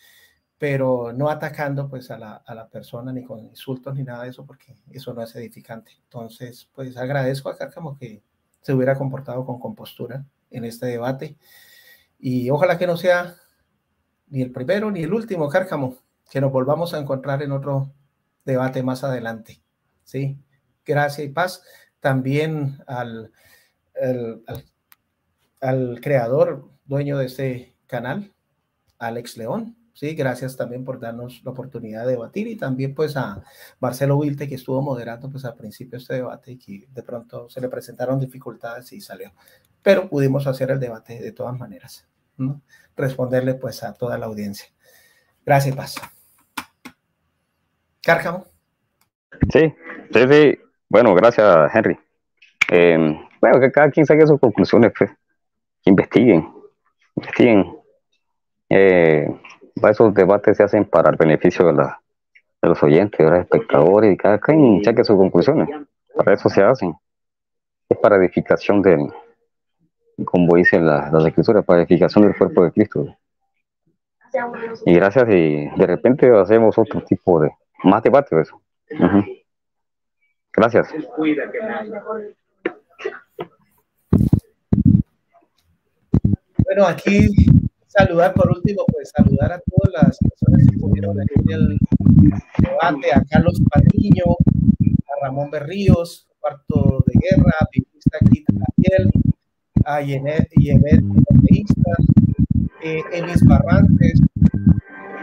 Pero no atacando pues a la persona ni con insultos ni nada de eso, porque eso no es edificante. Entonces, pues agradezco a Cárcamo que se hubiera comportado con compostura en este debate y ojalá que no sea ni el primero ni el último, Cárcamo, que nos volvamos a encontrar en otro debate más adelante, ¿sí? Gracia y paz también al creador, dueño de este canal, Alex León. Sí, gracias también por darnos la oportunidad de debatir y también pues a Marcelo Wilte que estuvo moderando pues al principio este debate y que de pronto se le presentaron dificultades y salió. Pero pudimos hacer el debate de todas maneras, ¿no? Responderle pues a toda la audiencia. Gracias, Paz. Cárcamo. Sí. Bueno, gracias, Henry. Bueno, que cada quien saque sus conclusiones, pues. Investiguen. Esos debates se hacen para el beneficio de los oyentes, de los espectadores, y cada quien saque sus conclusiones. Para eso se hacen. Es para edificación como dicen las escrituras, para edificación del cuerpo de Cristo. Y gracias, y de repente hacemos otro tipo de más debate. Eso. Gracias. Bueno, aquí saludar por último, pues saludar a todas las personas que estuvieron aquí en el debate, a Carlos Patiño, a Ramón Berríos, Cuarto de Guerra, a Pipista Quita Gabriel, a Yemet Moteísta, Elis Barrantes,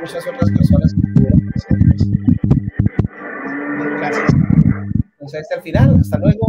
muchas otras personas que estuvieron presentes. Gracias. Entonces, hasta el final. Hasta luego.